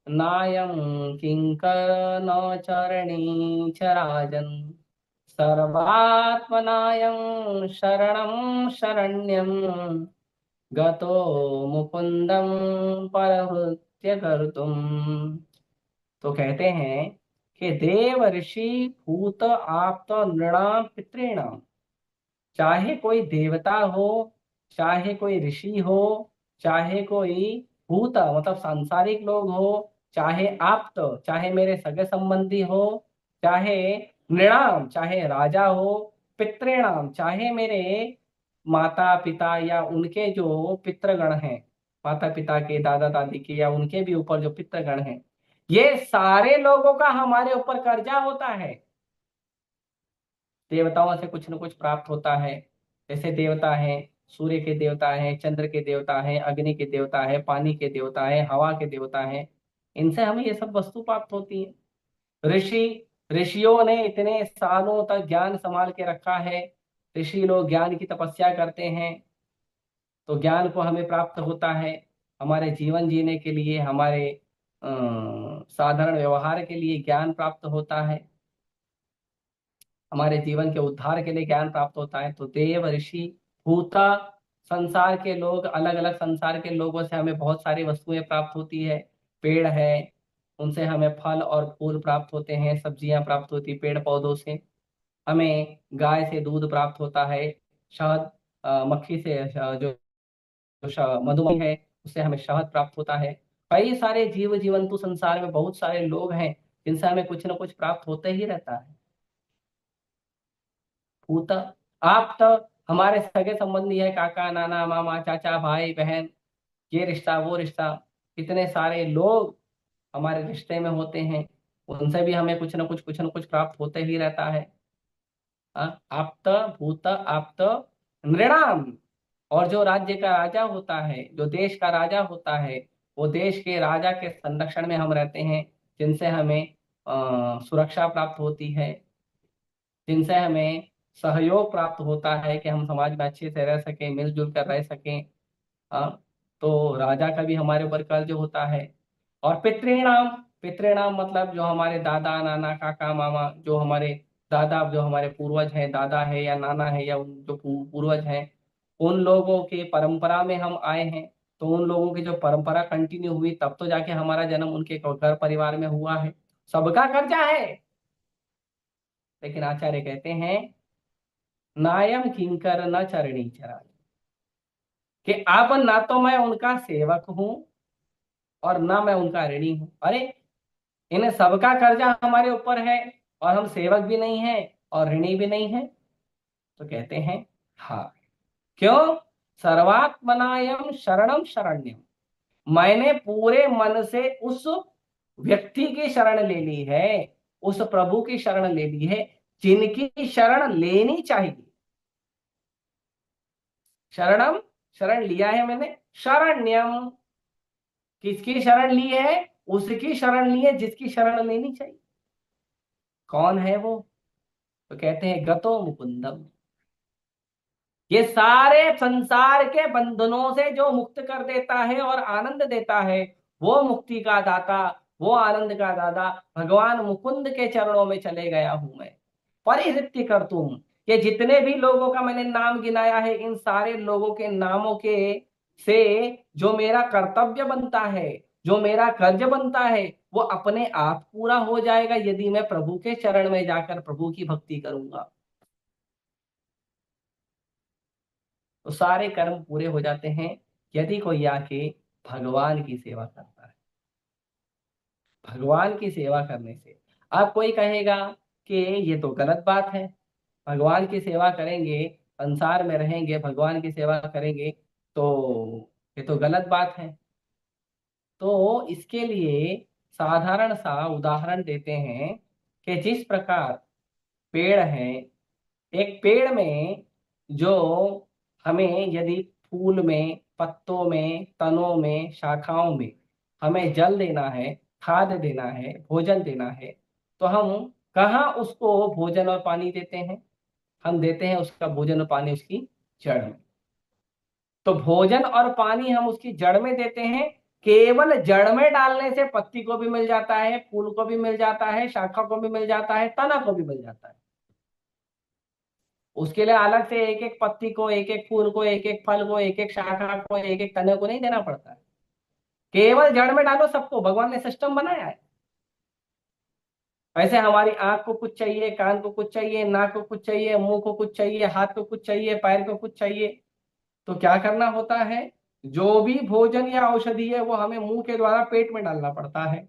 नायं किंकर न चरणी च राजन् सर्वात्मनायं शरणं शरण्यं गतो मुकुंदम परहृत्य कर्तुम। तो कहते हैं कि देव ऋषि भूत आप्त नृणाम पितॄणाम, चाहे कोई देवता हो, चाहे कोई ऋषि हो, चाहे कोई भूत मतलब सांसारिक लोग हो, चाहे आप्त चाहे मेरे सगे संबंधी हो, चाहे नृणाम चाहे राजा हो, पितृणाम चाहे मेरे माता पिता या उनके जो पितृगण हैं, माता पिता के, दादा दादी के, या उनके भी ऊपर जो पितृगण हैं, ये सारे लोगों का हमारे ऊपर कर्जा होता है। देवताओं से कुछ न कुछ प्राप्त होता है। जैसे देवता हैं, सूर्य के देवता हैं, चंद्र के देवता हैं, अग्नि के देवता है, पानी के देवता है, हवा के देवता हैं, इनसे हमें ये सब वस्तु प्राप्त होती है। ऋषि, ऋषियों ने इतने सालों तक ज्ञान संभाल के रखा है, ऋषि लोग ज्ञान की तपस्या करते हैं, तो ज्ञान को हमें प्राप्त होता है। हमारे जीवन जीने के लिए, हमारे साधारण व्यवहार के लिए ज्ञान प्राप्त होता है, हमारे जीवन के उद्धार के लिए ज्ञान प्राप्त होता है। तो देव ऋषि भूता, संसार के लोग, अलग अलग संसार के लोगों से हमें बहुत सारी वस्तुएं प्राप्त होती है। पेड़ है, उनसे हमें फल और फूल प्राप्त होते हैं, सब्जियां प्राप्त होती पेड़ पौधों से। हमें गाय से दूध प्राप्त होता है, शहद, मक्खी से जो मधुमक्खी है उससे हमें शहद प्राप्त होता है। कई सारे जीव जीवंतु संसार में बहुत सारे लोग हैं जिनसे हमें कुछ ना कुछ प्राप्त होते ही रहता है। भूत, आप तो हमारे सगे संबंधी है, काका नाना मामा चाचा भाई बहन, ये रिश्ता वो रिश्ता, इतने सारे लोग हमारे रिश्ते में होते हैं, उनसे भी हमें कुछ न कुछ प्राप्त होते ही रहता है। आप्त, भूत आप्त नृणाम, और जो राज्य का राजा होता है, जो देश का राजा होता है, वो देश के राजा के संरक्षण में हम रहते हैं, जिनसे हमें सुरक्षा प्राप्त होती है, जिनसे हमें सहयोग प्राप्त होता है कि हम समाज में अच्छे से रह सकें, मिलजुल कर रह सकें। हाँ, तो राजा का भी हमारे ऊपर कर्ज होता है। और पितृणाम, पितृणाम मतलब जो हमारे दादा नाना काका मामा, जो हमारे दादा, जो हमारे पूर्वज हैं, दादा है या नाना है या उन जो पूर्वज हैं, उन लोगों के परंपरा में हम आए हैं। तो उन लोगों की जो परंपरा कंटिन्यू हुई तब तो जाके हमारा जन्म उनके घर परिवार में हुआ है। सबका कर्जा है। लेकिन आचार्य कहते हैं नायम किंकर न चरणी चरा, कि अब ना तो मैं उनका सेवक हूं और ना मैं उनका ऋणी हूं। अरे, इन्हें सबका कर्जा हमारे ऊपर है और हम सेवक भी नहीं है और ऋणी भी नहीं है। तो कहते हैं हाँ, क्यों? सर्वात्मनायम शरणम शरण्यम, मैंने पूरे मन से उस व्यक्ति की शरण ले ली है, उस प्रभु की शरण ले ली है जिनकी शरण लेनी चाहिए। शरणम, शरण लिया है मैंने। शरण्यम, किसकी शरण ली है? उसकी शरण ली है जिसकी शरण लेनी चाहिए। कौन है वो? तो कहते हैं गतो मुकुंदम, ये सारे संसार के बंधनों से जो मुक्त कर देता है और आनंद देता है, वो मुक्ति का दाता, वो आनंद का दाता भगवान मुकुंद के चरणों में चले गया हूं मैं। परिहृत्य कर तुम, ये जितने भी लोगों का मैंने नाम गिनाया है, इन सारे लोगों के नामों के से जो मेरा कर्तव्य बनता है, जो मेरा कर्ज बनता है, वो अपने आप पूरा हो जाएगा यदि मैं प्रभु के चरण में जाकर प्रभु की भक्ति करूंगा। तो सारे कर्म पूरे हो जाते हैं यदि कोई आके भगवान की सेवा करता है। भगवान की सेवा करने से, अब कोई कहेगा कि ये तो गलत बात है, भगवान की सेवा करेंगे, संसार में रहेंगे, भगवान की सेवा करेंगे, तो ये तो गलत बात है। तो इसके लिए साधारण सा उदाहरण देते हैं कि जिस प्रकार पेड़ है, एक पेड़ में जो हमें यदि फूल में, पत्तों में, तनों में, शाखाओं में हमें जल देना है, खाद देना है, भोजन देना है, तो हम कहाँ उसको भोजन और पानी देते हैं? हम देते हैं उसका भोजन और पानी उसकी जड़ में। तो भोजन और पानी हम उसकी जड़ में देते हैं। केवल जड़ में डालने से पत्ती को भी मिल जाता है, फूल को भी मिल जाता है, शाखा को भी मिल जाता है, तना को भी मिल जाता है। उसके लिए अलग से एक एक पत्ती को, एक एक फूल को, एक एक फल को, एक एक शाखा को, एक एक तने को नहीं देना पड़ता है। केवल जड़ में डालो सबको, भगवान ने सिस्टम बनाया है। वैसे हमारी आंख को कुछ चाहिए, कान को कुछ चाहिए, नाक को कुछ चाहिए, मुंह को कुछ चाहिए, हाथ को कुछ चाहिए, पैर को कुछ चाहिए। तो क्या करना होता है? जो भी भोजन या औषधि है वो हमें मुंह के द्वारा पेट में डालना पड़ता है।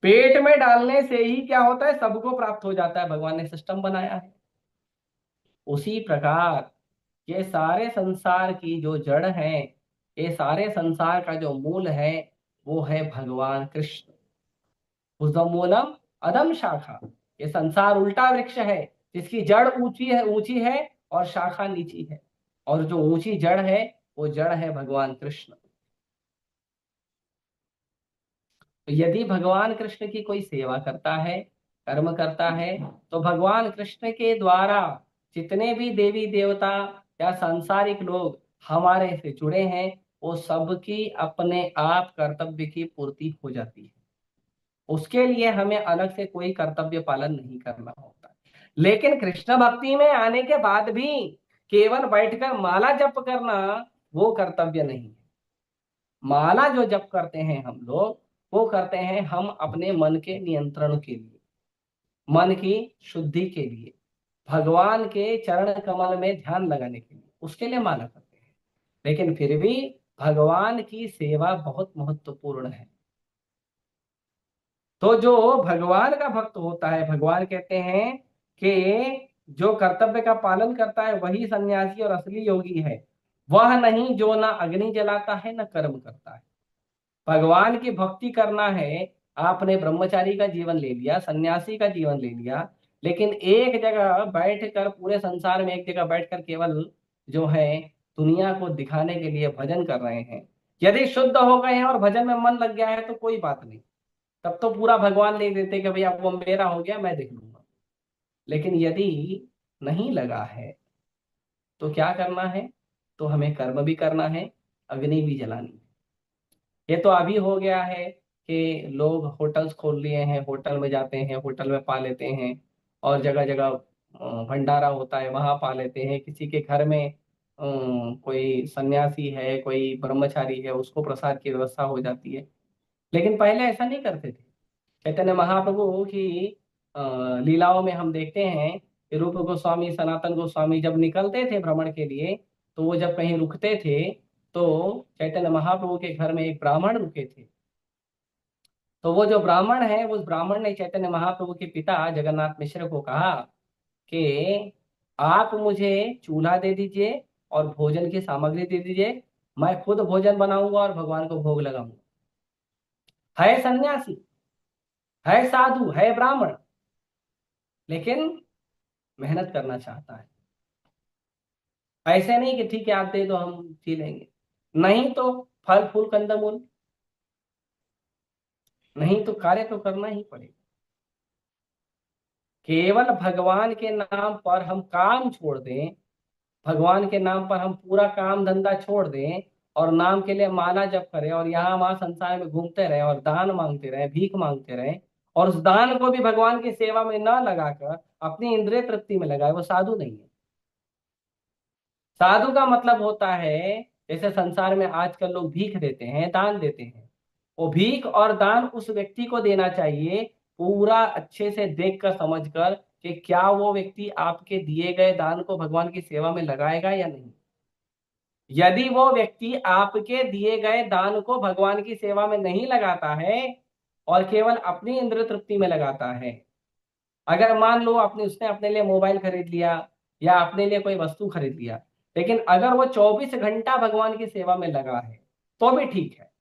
पेट में डालने से ही क्या होता है? सबको प्राप्त हो जाता है, भगवान ने सिस्टम बनाया है। उसी प्रकार ये सारे संसार की जो जड़ है, ये सारे संसार का जो मूल है, वो है भगवान कृष्ण। उसका मूलम अदम शाखा, ये संसार उल्टा वृक्ष है जिसकी जड़ ऊंची है और शाखा नीची है। और जो ऊंची जड़ है वो जड़ है भगवान कृष्ण। तो यदि भगवान कृष्ण की कोई सेवा करता है, कर्म करता है, तो भगवान कृष्ण के द्वारा जितने भी देवी देवता या सांसारिक लोग हमारे से जुड़े हैं, वो सबकी अपने आप कर्तव्य की पूर्ति हो जाती है। उसके लिए हमें अलग से कोई कर्तव्य पालन नहीं करना होता। लेकिन कृष्ण भक्ति में आने के बाद भी केवल बैठकर माला जप करना वो कर्तव्य नहीं है। माला जो जप करते हैं हम लोग, वो करते हैं हम अपने मन के नियंत्रण के लिए, मन की शुद्धि के लिए, भगवान के चरण कमल में ध्यान लगाने के लिए, उसके लिए माला करते हैं। लेकिन फिर भी भगवान की सेवा बहुत महत्वपूर्ण है। तो जो भगवान का भक्त होता है, भगवान कहते हैं कि जो कर्तव्य का पालन करता है वही सन्यासी और असली योगी है, वह नहीं जो ना अग्नि जलाता है ना कर्म करता है। भगवान की भक्ति करना है, आपने ब्रह्मचारी का जीवन ले लिया, सन्यासी का जीवन ले लिया, लेकिन एक जगह बैठकर, पूरे संसार में एक जगह बैठकर केवल जो है दुनिया को दिखाने के लिए भजन कर रहे हैं, यदि शुद्ध हो गए हैं और भजन में मन लग गया है तो कोई बात नहीं, तब तो पूरा भगवान ले देते कि भैया वो मेरा हो गया, मैं देख लूंगा। लेकिन यदि नहीं लगा है तो क्या करना है? तो हमें कर्म भी करना है, अग्नि भी जलानी है। ये तो अभी हो गया है कि लोग होटल्स खोल लिए हैं, होटल में जाते हैं, होटल में पा लेते हैं, और जगह जगह भंडारा होता है वहां पा लेते हैं। किसी के घर में कोई सन्यासी है, कोई ब्रह्मचारी है, उसको प्रसाद की व्यवस्था हो जाती है। लेकिन पहले ऐसा नहीं करते थे। चैतन्य महाप्रभु की अ, लीलाओं में हम देखते हैं कि रूप गोस्वामी, सनातन गोस्वामी जब निकलते थे भ्रमण के लिए, तो वो जब कहीं रुकते थे तो चैतन्य महाप्रभु के घर में एक ब्राह्मण रुके थे। तो वो जो ब्राह्मण है, उस ब्राह्मण ने चैतन्य महाप्रभु के पिता जगन्नाथ मिश्र को कहा कि आप मुझे चूल्हा दे दीजिए और भोजन की सामग्री दे दीजिए, मैं खुद भोजन बनाऊंगा और भगवान को भोग लगाऊंगा। है सन्यासी, है साधु, है ब्राह्मण, लेकिन मेहनत करना चाहता है। ऐसे नहीं कि ठीक है आप दे दो हम पी लेंगे, नहीं तो फल फूल कंदमूल, नहीं तो कार्य तो करना ही पड़ेगा। केवल भगवान के नाम पर हम काम छोड़ दें, भगवान के नाम पर हम पूरा काम धंधा छोड़ दें और नाम के लिए माला जप करें और यहाँ वहां संसार में घूमते रहे और दान मांगते रहे, भीख मांगते रहे, और उस दान को भी भगवान की सेवा में न लगाकर अपनी इंद्रिय तृप्ति में लगाए, वो साधु नहीं है। साधु का मतलब होता है, जैसे संसार में आजकल लोग भीख देते हैं, दान देते हैं, वो भीख और दान उस व्यक्ति को देना चाहिए पूरा अच्छे से देख कर समझ कर कि क्या वो व्यक्ति आपके दिए गए दान को भगवान की सेवा में लगाएगा या नहीं। यदि वो व्यक्ति आपके दिए गए दान को भगवान की सेवा में नहीं लगाता है और केवल अपनी इंद्रिय तृप्ति में लगाता है, अगर मान लो अपने उसने अपने लिए मोबाइल खरीद लिया या अपने लिए कोई वस्तु खरीद लिया, लेकिन अगर वो 24 घंटा भगवान की सेवा में लगा है तो भी ठीक है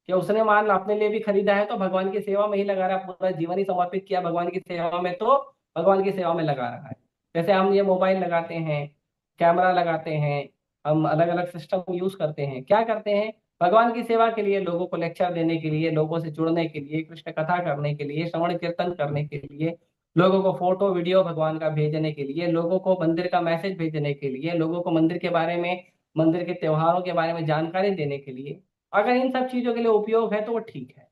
कि उसने मान लो अपने लिए भी खरीदा है तो भगवान की सेवा में ही लगा रहा है, पूरा जीवन ही समर्पित किया भगवान की सेवा में, तो भगवान की सेवा में लगा रहा है। जैसे हम ये मोबाइल लगाते हैं, कैमरा लगाते हैं, हम अलग अलग सिस्टम यूज करते हैं, क्या करते हैं? भगवान की सेवा के लिए, लोगों को लेक्चर देने के लिए, लोगों से जुड़ने के लिए, कृष्ण कथा करने के लिए, श्रवण कीर्तन करने के लिए, लोगों को फोटो वीडियो भगवान का भेजने के लिए, लोगों को मंदिर का मैसेज भेजने के लिए, लोगों को मंदिर के बारे में, मंदिर के त्योहारों के बारे में जानकारी देने के लिए, अगर इन सब चीजों के लिए उपयोग है तो वो ठीक है,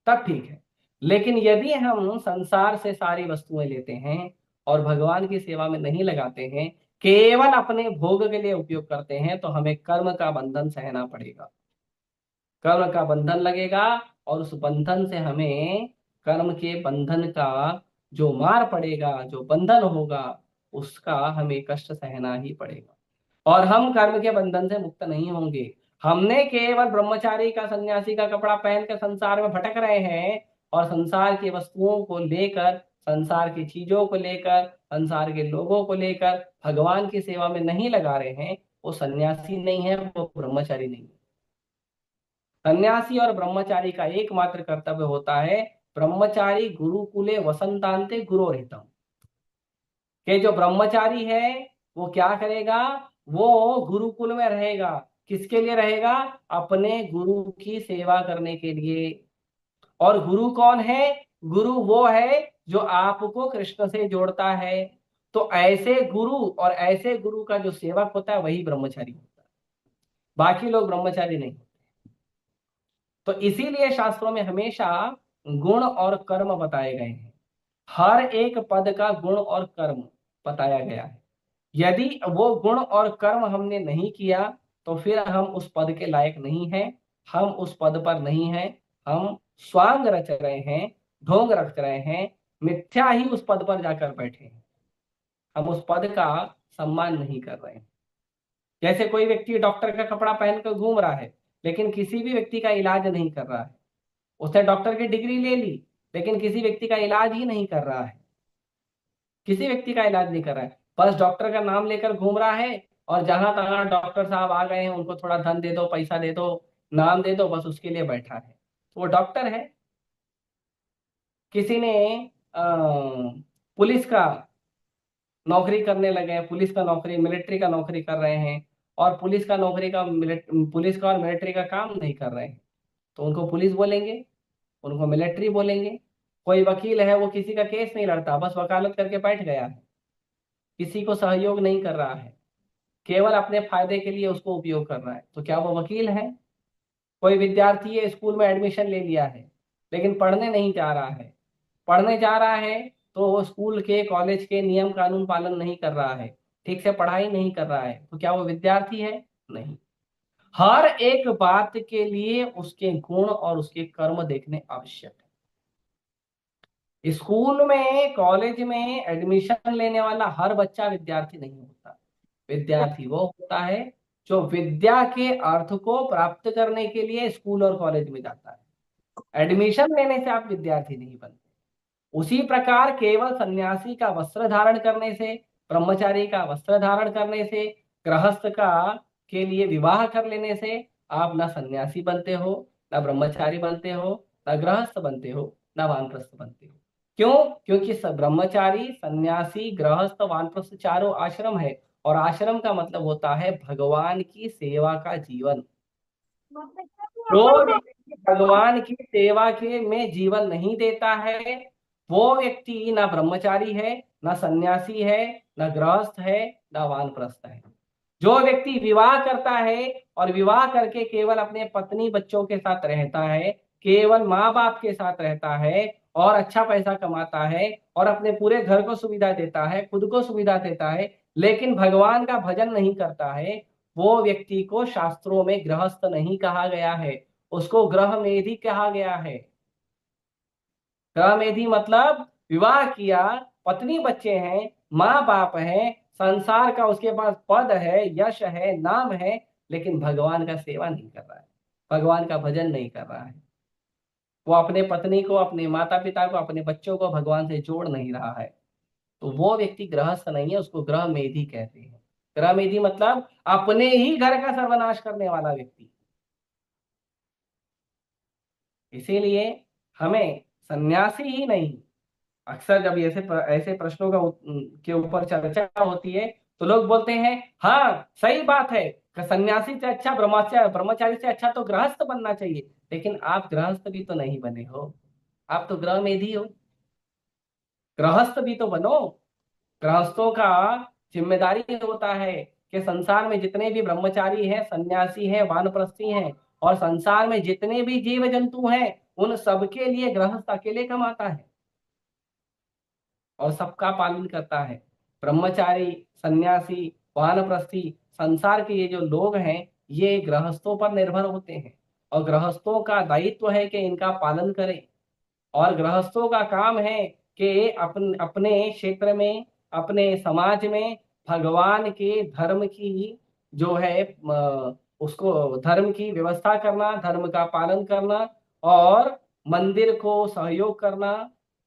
तब ठीक है। लेकिन यदि हम संसार से सारी वस्तुएं लेते हैं और भगवान की सेवा में नहीं लगाते हैं, केवल अपने भोग के लिए उपयोग करते हैं, तो हमें कर्म का बंधन सहना पड़ेगा, कर्म का बंधन लगेगा, और उस बंधन से हमें, कर्म के बंधन का जो मार पड़ेगा, जो बंधन होगा, उसका हमें कष्ट सहना ही पड़ेगा, और हम कर्म के बंधन से मुक्त नहीं होंगे। हमने केवल ब्रह्मचारी का, सन्यासी का कपड़ा पहनकर संसार में भटक रहे हैं और संसार की वस्तुओं को लेकर, संसार की चीजों को लेकर, संसार के लोगों को लेकर भगवान की सेवा में नहीं लगा रहे हैं, वो सन्यासी नहीं है, वो ब्रह्मचारी नहीं है। सन्यासी और ब्रह्मचारी का एकमात्र कर्तव्य होता है, ब्रह्मचारी गुरुकुले वसंतांते गुरोरहितम, कि जो ब्रह्मचारी है वो क्या करेगा? वो गुरुकुल में रहेगा। किसके लिए रहेगा? अपने गुरु की सेवा करने के लिए। और गुरु कौन है? गुरु वो है जो आपको कृष्ण से जोड़ता है। तो ऐसे गुरु और ऐसे गुरु का जो सेवक होता है वही ब्रह्मचारी होता है, बाकी लोग ब्रह्मचारी नहीं। तो इसीलिए शास्त्रों में हमेशा गुण और कर्म बताए गए हैं, हर एक पद का गुण और कर्म बताया गया है। यदि वो गुण और कर्म हमने नहीं किया तो फिर हम उस पद के लायक नहीं हैं, हम उस पद पर नहीं हैं, हम स्वांग रच रहे हैं, ढोंग रख रहे हैं, मिथ्या ही उस पद पर जाकर बैठे हैं, हम उस पद का सम्मान नहीं कर रहे हैं। जैसे कोई व्यक्ति डॉक्टर का कपड़ा पहनकर घूम रहा है लेकिन किसी भी व्यक्ति का इलाज नहीं कर रहा है, उसने डॉक्टर की डिग्री ले ली लेकिन किसी व्यक्ति का इलाज ही नहीं कर रहा है, किसी व्यक्ति का इलाज नहीं कर रहा है, बस डॉक्टर का नाम लेकर घूम रहा है, और जहां तहां डॉक्टर साहब आ गए हैं उनको थोड़ा धन दे दो, पैसा दे दो, नाम दे दो, बस उसके लिए बैठा है, तो वो डॉक्टर है। किसी ने पुलिस का नौकरी करने लगे हैं, पुलिस का नौकरी, मिलिट्री का नौकरी कर रहे हैं, और पुलिस का नौकरी का पुलिस का और मिलिट्री का काम नहीं कर रहे हैं, तो उनको पुलिस बोलेंगे, उनको मिलिट्री बोलेंगे। कोई वकील है, वो किसी का केस नहीं लड़ता, बस वकालत करके बैठ गया है, किसी को सहयोग नहीं कर रहा है, केवल अपने फायदे के लिए उसको उपयोग कर रहा है, तो क्या वो वकील है? कोई विद्यार्थी है, स्कूल में एडमिशन ले लिया है, लेकिन पढ़ने नहीं जा रहा है, पढ़ने जा रहा है तो वो स्कूल के कॉलेज के नियम कानून पालन नहीं कर रहा है, ठीक से पढ़ाई नहीं कर रहा है, तो क्या वो विद्यार्थी है? नहीं। हर एक बात के लिए उसके गुण और उसके कर्म देखने आवश्यक है। स्कूल में कॉलेज में एडमिशन लेने वाला हर बच्चा विद्यार्थी नहीं होता। विद्यार्थी वो होता है जो विद्या के अर्थ को प्राप्त करने के लिए स्कूल और कॉलेज में जाता है। एडमिशन लेने से आप विद्यार्थी नहीं बनते। उसी प्रकार केवल सन्यासी का वस्त्र धारण करने से, ब्रह्मचारी का वस्त्र धारण करने से, गृहस्थ का के लिए विवाह कर लेने से आप ना सन्यासी बनते हो, ना ब्रह्मचारी बनते हो, ना गृहस्थ बनते हो, ना वानप्रस्थ बनते हो। क्यों? क्योंकि ब्रह्मचारी, सन्यासी, गृहस्थ, वानप्रस्थ चारों आश्रम है, और आश्रम का मतलब होता है भगवान की सेवा का जीवन। जो व्यक्ति भगवान की सेवा के में जीवन नहीं देता है, वो व्यक्ति ना ब्रह्मचारी है, ना सन्यासी है, ना गृहस्थ है, ना वानप्रस्थ है। जो व्यक्ति विवाह करता है और विवाह करके केवल अपने पत्नी बच्चों के साथ रहता है, केवल माँ बाप के साथ रहता है और अच्छा पैसा कमाता है और अपने पूरे घर को सुविधा देता है, खुद को सुविधा देता है, लेकिन भगवान का भजन नहीं करता है, वो व्यक्ति को शास्त्रों में गृहस्थ नहीं कहा गया है, उसको ग्रह मेधी कहा गया है। ग्रह मेधी मतलब विवाह किया, पत्नी बच्चे हैं, माँ बाप है, संसार का उसके पास पद है, यश है, नाम है, लेकिन भगवान का सेवा नहीं कर रहा है, भगवान का भजन नहीं कर रहा है। वो अपने पत्नी को, अपने माता पिता को, अपने बच्चों को भगवान से जोड़ नहीं रहा है, तो वो व्यक्ति गृहस्थ नहीं है, उसको ग्रह मेधी कहते हैं। ग्रह मेधी मतलब अपने ही घर का सर्वनाश करने वाला व्यक्ति। इसीलिए हमें सन्यासी ही नहीं, अक्सर जब ऐसे ऐसे प्रश्नों के ऊपर चर्चा होती है तो लोग बोलते हैं हाँ सही बात है कि सन्यासी से अच्छा ब्रह्मचारी, ब्रह्मचारी से अच्छा तो गृहस्थ बनना चाहिए, लेकिन आप गृहस्थ भी तो नहीं बने हो, आप तो गृह मेधी हो। गृहस्थ भी तो बनो। गृहस्थों का जिम्मेदारी होता है कि संसार में जितने भी ब्रह्मचारी हैं, सन्यासी हैं, वानप्रस्थी हैं, और संसार में जितने भी जीव जंतु हैं, उन सबके लिए गृहस्थ अकेले कमाता है और सबका पालन करता है। ब्रह्मचारी, सन्यासी, वानप्रस्थी, संसार के ये जो लोग हैं, ये गृहस्थों पर निर्भर होते हैं, और गृहस्थों का दायित्व है कि इनका पालन करें। और गृहस्थों का काम है कि अपने क्षेत्र में, अपने समाज में भगवान के धर्म की जो है उसको धर्म की व्यवस्था करना, धर्म का पालन करना, और मंदिर को सहयोग करना,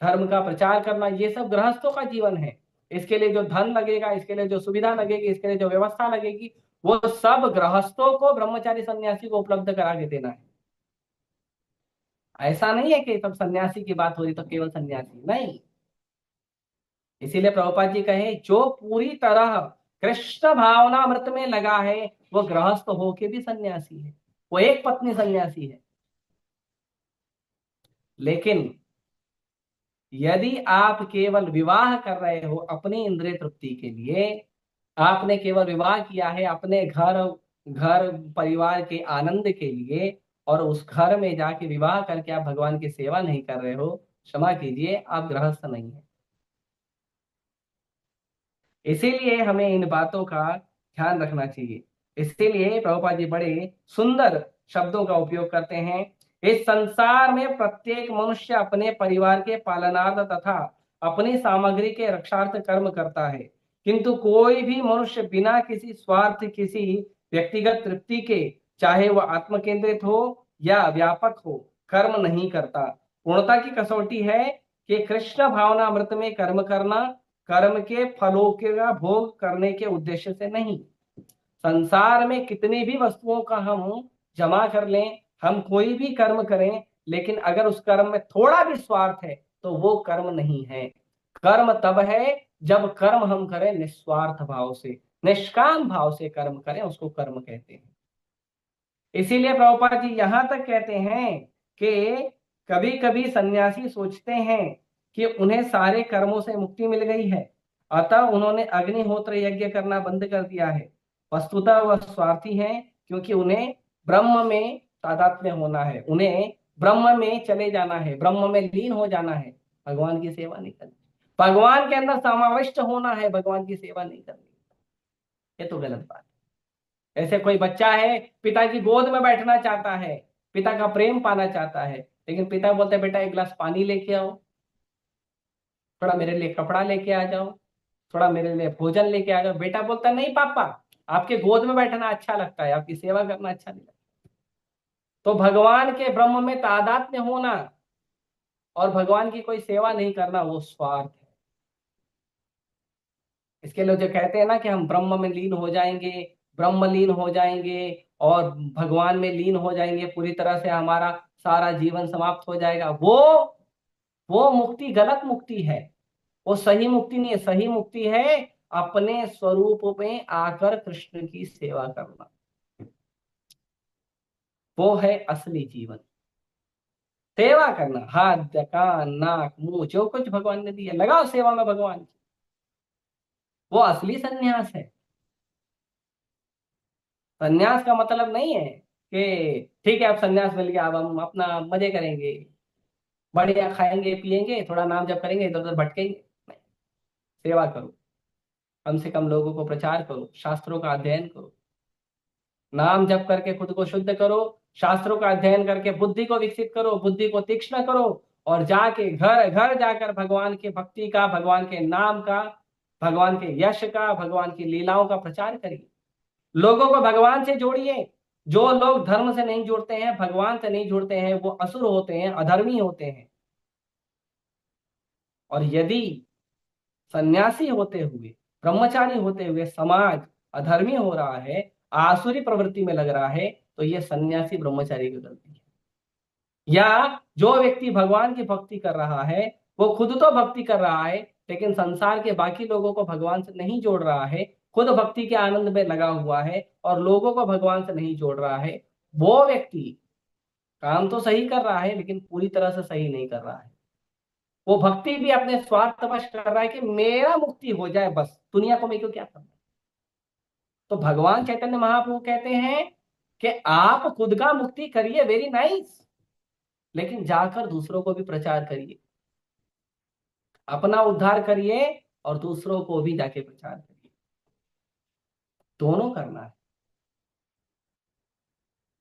धर्म का प्रचार करना, ये सब गृहस्थों का जीवन है। इसके लिए जो धन लगेगा, इसके लिए जो सुविधा लगेगी, इसके लिए जो व्यवस्था लगेगी, वो सब गृहस्थों को, ब्रह्मचारी सन्यासी को उपलब्ध करा के देना है। ऐसा नहीं है कि तब सन्यासी की बात हो रही तो केवल सन्यासी नहीं। इसीलिए प्रभुपाद जी कहे जो पूरी तरह कृष्ण भावनामृत में लगा है वो गृहस्थ होके भी सन्यासी है, वो एक पत्नी सन्यासी है। लेकिन यदि आप केवल विवाह कर रहे हो अपनी इंद्रिय तृप्ति के लिए, आपने केवल विवाह किया है अपने घर घर परिवार के आनंद के लिए, और उस घर में जाके विवाह करके आप भगवान की सेवा नहीं कर रहे हो, क्षमा कीजिए, आप गृहस्थ नहीं है। इसीलिए हमें इन बातों का ध्यान रखना चाहिए। इसीलिए प्रभुपाद जी बड़े सुंदर शब्दों का उपयोग करते हैं। इस संसार में प्रत्येक मनुष्य अपने परिवार के पालनार्थ तथा अपनी सामग्री के रक्षार्थ कर्म करता है, किंतु कोई भी मनुष्य बिना किसी स्वार्थ, किसी व्यक्तिगत तृप्ति के, चाहे वह आत्म केंद्रित हो या व्यापक हो, कर्म नहीं करता। पूर्णता की कसौटी है कि कृष्ण भावनामृत में कर्म करना कर्म के फलों का भोग करने के उद्देश्य से नहीं। संसार में कितनी भी वस्तुओं का हम जमा कर लें, हम कोई भी कर्म करें, लेकिन अगर उस कर्म में थोड़ा भी स्वार्थ है तो वो कर्म नहीं है। कर्म तब है जब कर्म हम करें निस्वार्थ भाव से, निष्काम भाव से कर्म करें, उसको कर्म कहते हैं। इसीलिए प्रभुपाद जी यहां तक कहते हैं कि कभी कभी सन्यासी सोचते हैं कि उन्हें सारे कर्मों से मुक्ति मिल गई है, अतः उन्होंने अग्निहोत्र यज्ञ करना बंद कर दिया है। वस्तुतः वह स्वार्थी हैं, क्योंकि उन्हें ब्रह्म में तादात्म्य होना है, उन्हें ब्रह्म में चले जाना है, ब्रह्म में लीन हो जाना है, भगवान की सेवा नहीं करनी, भगवान के अंदर समाविष्ट होना है, भगवान की सेवा नहीं करनी। ये तो गलत बात है। ऐसे कोई बच्चा है, पिता की गोद में बैठना चाहता है, पिता का प्रेम पाना चाहता है, लेकिन पिता बोलते हैं बेटा एक गिलास पानी लेके आओ, थोड़ा मेरे लिए कपड़ा लेके आ जाओ, थोड़ा मेरे लिए भोजन लेके आ जाओ। बेटा बोलता है नहीं पापा, आपके गोद में बैठना अच्छा लगता है, आपकी सेवा करना अच्छा नहीं लगता। तो भगवान के ब्रह्म में तादात्म्य होना और भगवान की कोई सेवा नहीं करना, वो स्वार्थ है। इसके लिए जो कहते हैं ना कि हम ब्रह्म में लीन हो जाएंगे, ब्रह्म लीन हो जाएंगे और भगवान में लीन हो जाएंगे, पूरी तरह से हमारा सारा जीवन समाप्त हो जाएगा, वो मुक्ति गलत मुक्ति है, वो सही मुक्ति नहीं है। सही मुक्ति है अपने स्वरूप में आकर कृष्ण की सेवा करना, वो है असली जीवन। सेवा करना, हाथ कान नाक मुंह जो कुछ भगवान ने दिया लगाओ सेवा में भगवान की, वो असली सन्यास है। सन्यास का मतलब नहीं है कि ठीक है अब सन्यास मिल गया, अब हम अपना मजे करेंगे, बढ़िया खाएंगे पिएंगे, थोड़ा नाम जप करेंगे, इधर उधर भटकेंगे। नहीं, सेवा करो, कम से कम लोगों को प्रचार करो, शास्त्रों का अध्ययन करो, नाम जप करके खुद को शुद्ध करो, शास्त्रों का अध्ययन करके बुद्धि को विकसित करो, बुद्धि को तीक्ष्ण करो, और जाके घर घर जाकर भगवान की भक्ति का, भगवान के नाम का, भगवान के यश का, भगवान की लीलाओं का प्रचार करिए, लोगों को भगवान से जोड़िए। जो लोग धर्म से नहीं जुड़ते हैं, भगवान से नहीं जुड़ते हैं, वो असुर होते हैं, अधर्मी होते हैं। और यदि सन्यासी होते हुए, ब्रह्मचारी होते हुए समाज अधर्मी हो रहा है, आसुरी प्रवृत्ति में लग रहा है, तो ये सन्यासी ब्रह्मचारी की गलती है। या जो व्यक्ति भगवान की भक्ति कर रहा है, वो खुद तो भक्ति कर रहा है, लेकिन संसार के बाकी लोगों को भगवान से नहीं जोड़ रहा है, खुद भक्ति के आनंद में लगा हुआ है और लोगों को भगवान से नहीं जोड़ रहा है, वो व्यक्ति काम तो सही कर रहा है लेकिन पूरी तरह से सही नहीं कर रहा है। वो भक्ति भी अपने स्वार्थवश कर रहा है कि मेरा मुक्ति हो जाए, बस दुनिया को मेरे को क्या करना। तो भगवान चैतन्य महाप्रभु कहते हैं कि आप खुद का मुक्ति करिए, वेरी नाइस, लेकिन जाकर दूसरों को भी प्रचार करिए, अपना उद्धार करिए और दूसरों को भी जाके प्रचार करिए, दोनों करना है।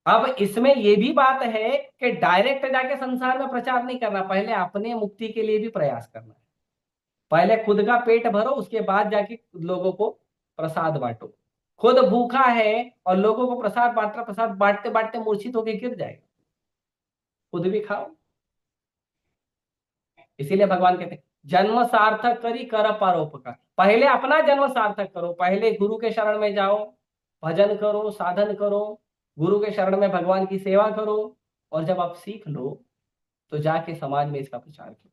अब इसमें यह भी बात है कि डायरेक्ट जाके संसार में प्रचार नहीं करना, पहले अपने मुक्ति के लिए भी प्रयास करना है। पहले खुद का पेट भरो, उसके बाद जाके लोगों को प्रसाद बांटो। खुद भूखा है और लोगों को प्रसाद बांट रहा, प्रसाद बांटते बांटते मूर्छित होकर गिर जाएगा, खुद भी खाओ। इसीलिए भगवान कहते हैं जन्म सार्थक करी कर परोपकार। पहले अपना जन्म सार्थक करो, पहले गुरु के शरण में जाओ, भजन करो, साधन करो, गुरु के शरण में भगवान की सेवा करो, और जब आप सीख लो तो जाके समाज में इसका प्रचार करो,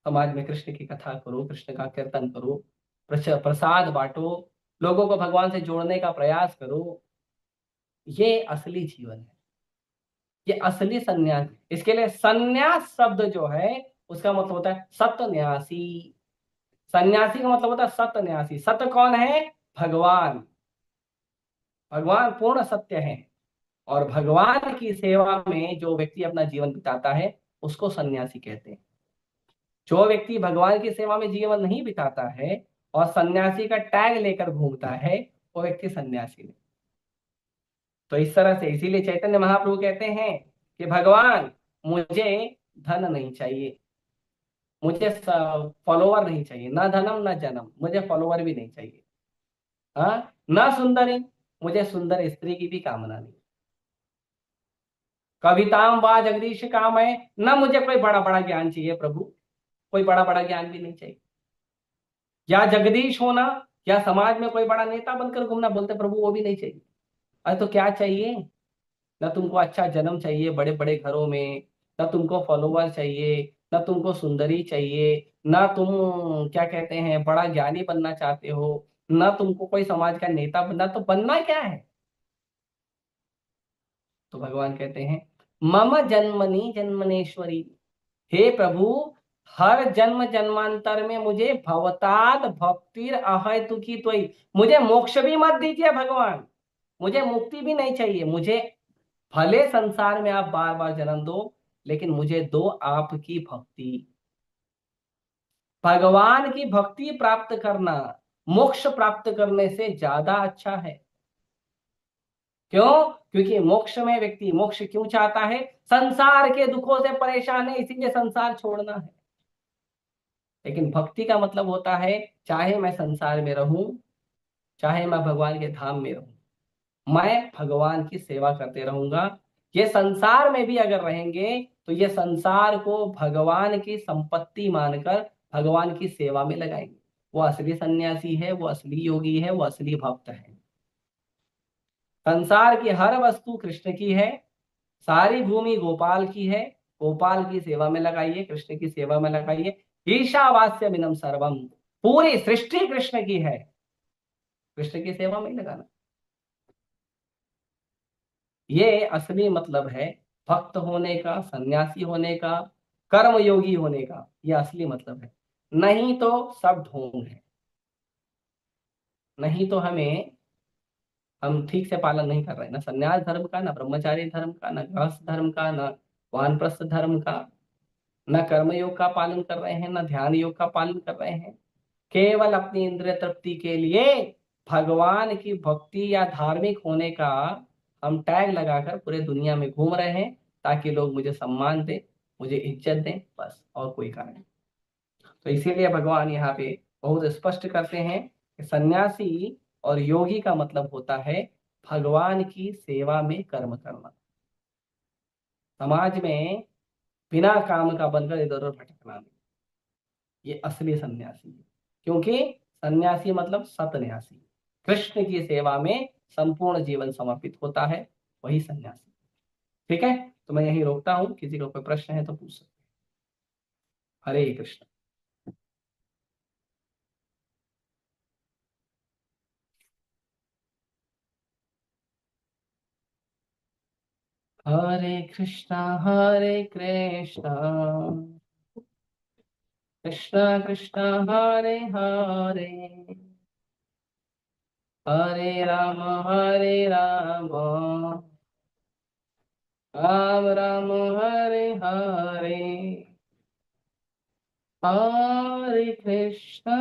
समाज में कृष्ण की कथा करो, कृष्ण का कीर्तन करो, प्रसाद बांटो, लोगों को भगवान से जोड़ने का प्रयास करो। ये असली जीवन है, ये असली संन्यास। इसके लिए संन्यास शब्द जो है उसका मतलब होता है सत्न्यासी। सन्यासी का मतलब होता है सत्न्यासी। सत्य कौन है? भगवान। भगवान पूर्ण सत्य है, और भगवान की सेवा में जो व्यक्ति अपना जीवन बिताता है उसको सन्यासी कहते हैं। जो व्यक्ति भगवान की सेवा में जीवन नहीं बिताता है और सन्यासी का टैग लेकर घूमता है, वो व्यक्ति सन्यासी नहीं। तो इस तरह से इसीलिए चैतन्य महाप्रभु कहते हैं कि भगवान मुझे धन नहीं चाहिए, मुझे फॉलोवर नहीं चाहिए, ना धनम ना जन्म, मुझे फॉलोवर भी नहीं चाहिए, हाँ ना सुंदरी, मुझे सुंदर स्त्री की भी कामना नहीं, कविताम व जगदीश काम है, ना मुझे कोई बड़ा बड़ा ज्ञान चाहिए प्रभु, कोई बड़ा बड़ा ज्ञान भी नहीं चाहिए, या जगदीश होना या समाज में कोई बड़ा नेता बनकर घूमना, बोलते प्रभु वो भी नहीं चाहिए। अरे तो क्या चाहिए? ना तुमको अच्छा जन्म चाहिए बड़े बड़े घरों में, ना तुमको फॉलोवर चाहिए, ना तुमको सुंदरी चाहिए, ना तुम क्या कहते हैं बड़ा ज्ञानी बनना चाहते हो, ना तुमको कोई समाज का नेता बनना, तो बनना क्या है? तो भगवान कहते हैं मम जन्मनि जन्मनेश्वरी, हे प्रभु, हर जन्म जन्मांतर में मुझे भवताद भक्तिर अहैतुकी त्वयि, मुझे मोक्ष भी मत दीजिए भगवान, मुझे मुक्ति भी नहीं चाहिए, मुझे भले संसार में आप बार बार जन्म दो, लेकिन मुझे दो आपकी भक्ति। भगवान की भक्ति प्राप्त करना मोक्ष प्राप्त करने से ज्यादा अच्छा है। क्यों? क्योंकि मोक्ष में व्यक्ति मोक्ष क्यों चाहता है? संसार के दुखों से परेशान है, इसीलिए संसार छोड़ना है। लेकिन भक्ति का मतलब होता है चाहे मैं संसार में रहूं, चाहे मैं भगवान के धाम में रहूं, मैं भगवान की सेवा करते रहूंगा। ये संसार में भी अगर रहेंगे तो ये संसार को भगवान की संपत्ति मानकर भगवान की सेवा में लगाएंगे। वो असली सन्यासी है, वो असली योगी है, वो असली भक्त है। संसार की हर वस्तु कृष्ण की है, सारी भूमि गोपाल की है, गोपाल की सेवा में लगाइए, कृष्ण की सेवा में लगाइए। ईशावास्य मिनम सर्वम, पूरी सृष्टि कृष्ण की है, कृष्ण की सेवा में ही लगाना। ये असली मतलब है भक्त होने का, सन्यासी होने का, कर्मयोगी होने का, ये असली मतलब है। नहीं तो सब ढोंग है, नहीं तो हम ठीक से पालन नहीं कर रहे, ना सन्यास धर्म का, ना ब्रह्मचारी धर्म का, ना गृहस्थ धर्म का, ना वानप्रस्थ धर्म का, न कर्म योग का पालन कर रहे हैं, न ध्यान योग का पालन कर रहे हैं। केवल अपनी इंद्रिय तृप्ति के लिए भगवान की भक्ति या धार्मिक होने का हम टैग लगाकर पूरे दुनिया में घूम रहे हैं, ताकि लोग मुझे सम्मान दें, मुझे इज्जत दें, बस और कोई कारण नहीं। तो इसीलिए भगवान यहाँ पे बहुत स्पष्ट करते हैं कि सन्यासी और योगी का मतलब होता है भगवान की सेवा में कर्म करना, समाज में बिना काम का बनकर इधर उधर भटकना नहीं। ये असली सन्यासी है, क्योंकि सन्यासी मतलब सतन्यासी, कृष्ण की सेवा में संपूर्ण जीवन समर्पित होता है, वही सन्यासी। ठीक है, तो मैं यहीं रोकता हूँ, किसी को कोई प्रश्न है तो पूछ सकते हैं। हरे कृष्ण। हरे कृष्णा कृष्णा कृष्णा हरे हरे, हरे राम राम राम हरे हरे, हरे कृष्णा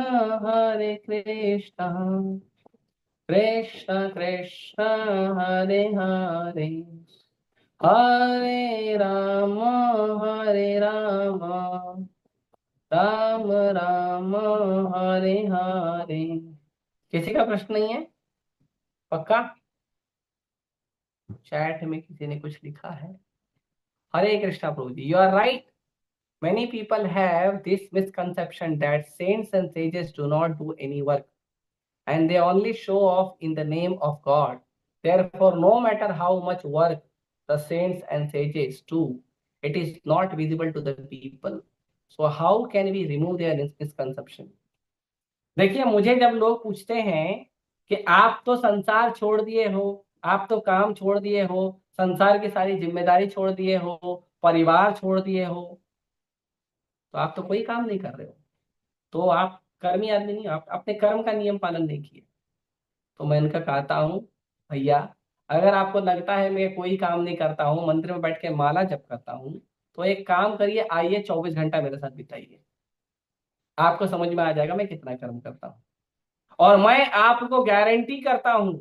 कृष्ण कृष्ण हरे हरे, हरे राम राम राम हरे हरे। किसी का प्रश्न नहीं है? पक्का? चैट में किसी ने कुछ लिखा है? Hare Krishna Prabhu ji, you are right. Many people have this misconception that saints and sages do not do any work and they only show off in the name of God. Therefore, no matter how much work the saints and sages do, it is not visible to the people. So, how can we remove their misconception? देखिए, मुझे जब लोग पूछते हैं कि आप तो संसार छोड़ दिए हो, आप तो काम छोड़ दिए हो, संसार की सारी जिम्मेदारी छोड़ दिए हो, परिवार छोड़ दिए हो, तो आप तो कोई काम नहीं कर रहे हो, तो आप कर्मी आदमी नहीं हो, आप अपने कर्म का नियम पालन नहीं किए। तो मैं इनका कहता हूँ, भैया, अगर आपको लगता है मैं कोई काम नहीं करता हूँ, मंदिर में बैठ के माला जप करता हूँ, तो एक काम करिए, आइए 24 घंटा मेरे साथ बिताइए, आपको समझ में आ जाएगा मैं कितना कर्म करता हूँ। और मैं आपको गारंटी करता हूँ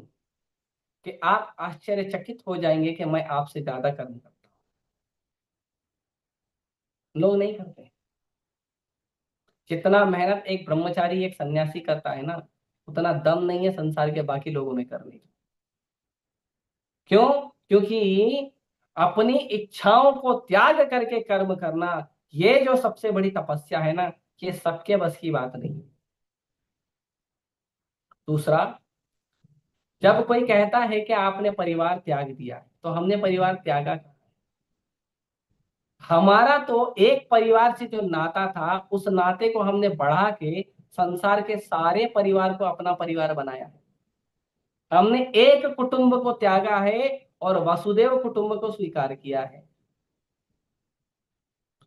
कि आप आश्चर्यचकित हो जाएंगे कि मैं आपसे ज्यादा कर्म करता हूँ। लोग नहीं करते। जितना मेहनत एक ब्रह्मचारी एक सन्यासी करता है ना, उतना दम नहीं है संसार के बाकी लोगों में करने की। क्यों? क्योंकि अपनी इच्छाओं को त्याग करके कर्म करना, ये जो सबसे बड़ी तपस्या है ना, ये सबके बस की बात नहीं है। दूसरा, जब कोई कहता है कि आपने परिवार त्याग दिया, तो हमने परिवार त्यागा कहाँ? हमारा तो एक परिवार से जो नाता था, उस नाते को हमने बढ़ा के संसार के सारे परिवार को अपना परिवार बनाया है। हमने एक कुटुंब को त्यागा है और वसुदेव कुटुंब को स्वीकार किया है।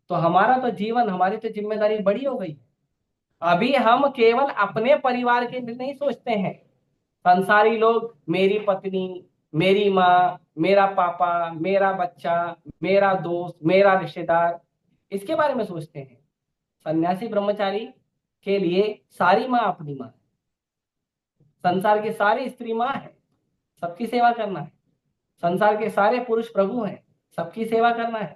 तो हमारा तो जीवन, हमारी तो जिम्मेदारी बड़ी हो गई। अभी हम केवल अपने परिवार के लिए नहीं सोचते हैं। संसारी लोग मेरी पत्नी, मेरी माँ, मेरा पापा, मेरा बच्चा, मेरा दोस्त, मेरा रिश्तेदार, इसके बारे में सोचते हैं। सन्यासी ब्रह्मचारी के लिए सारी माँ अपनी माँ है। संसार की सारी स्त्री माँ है, सबकी सेवा करना है। संसार के सारे पुरुष प्रभु हैं, सबकी सेवा करना है।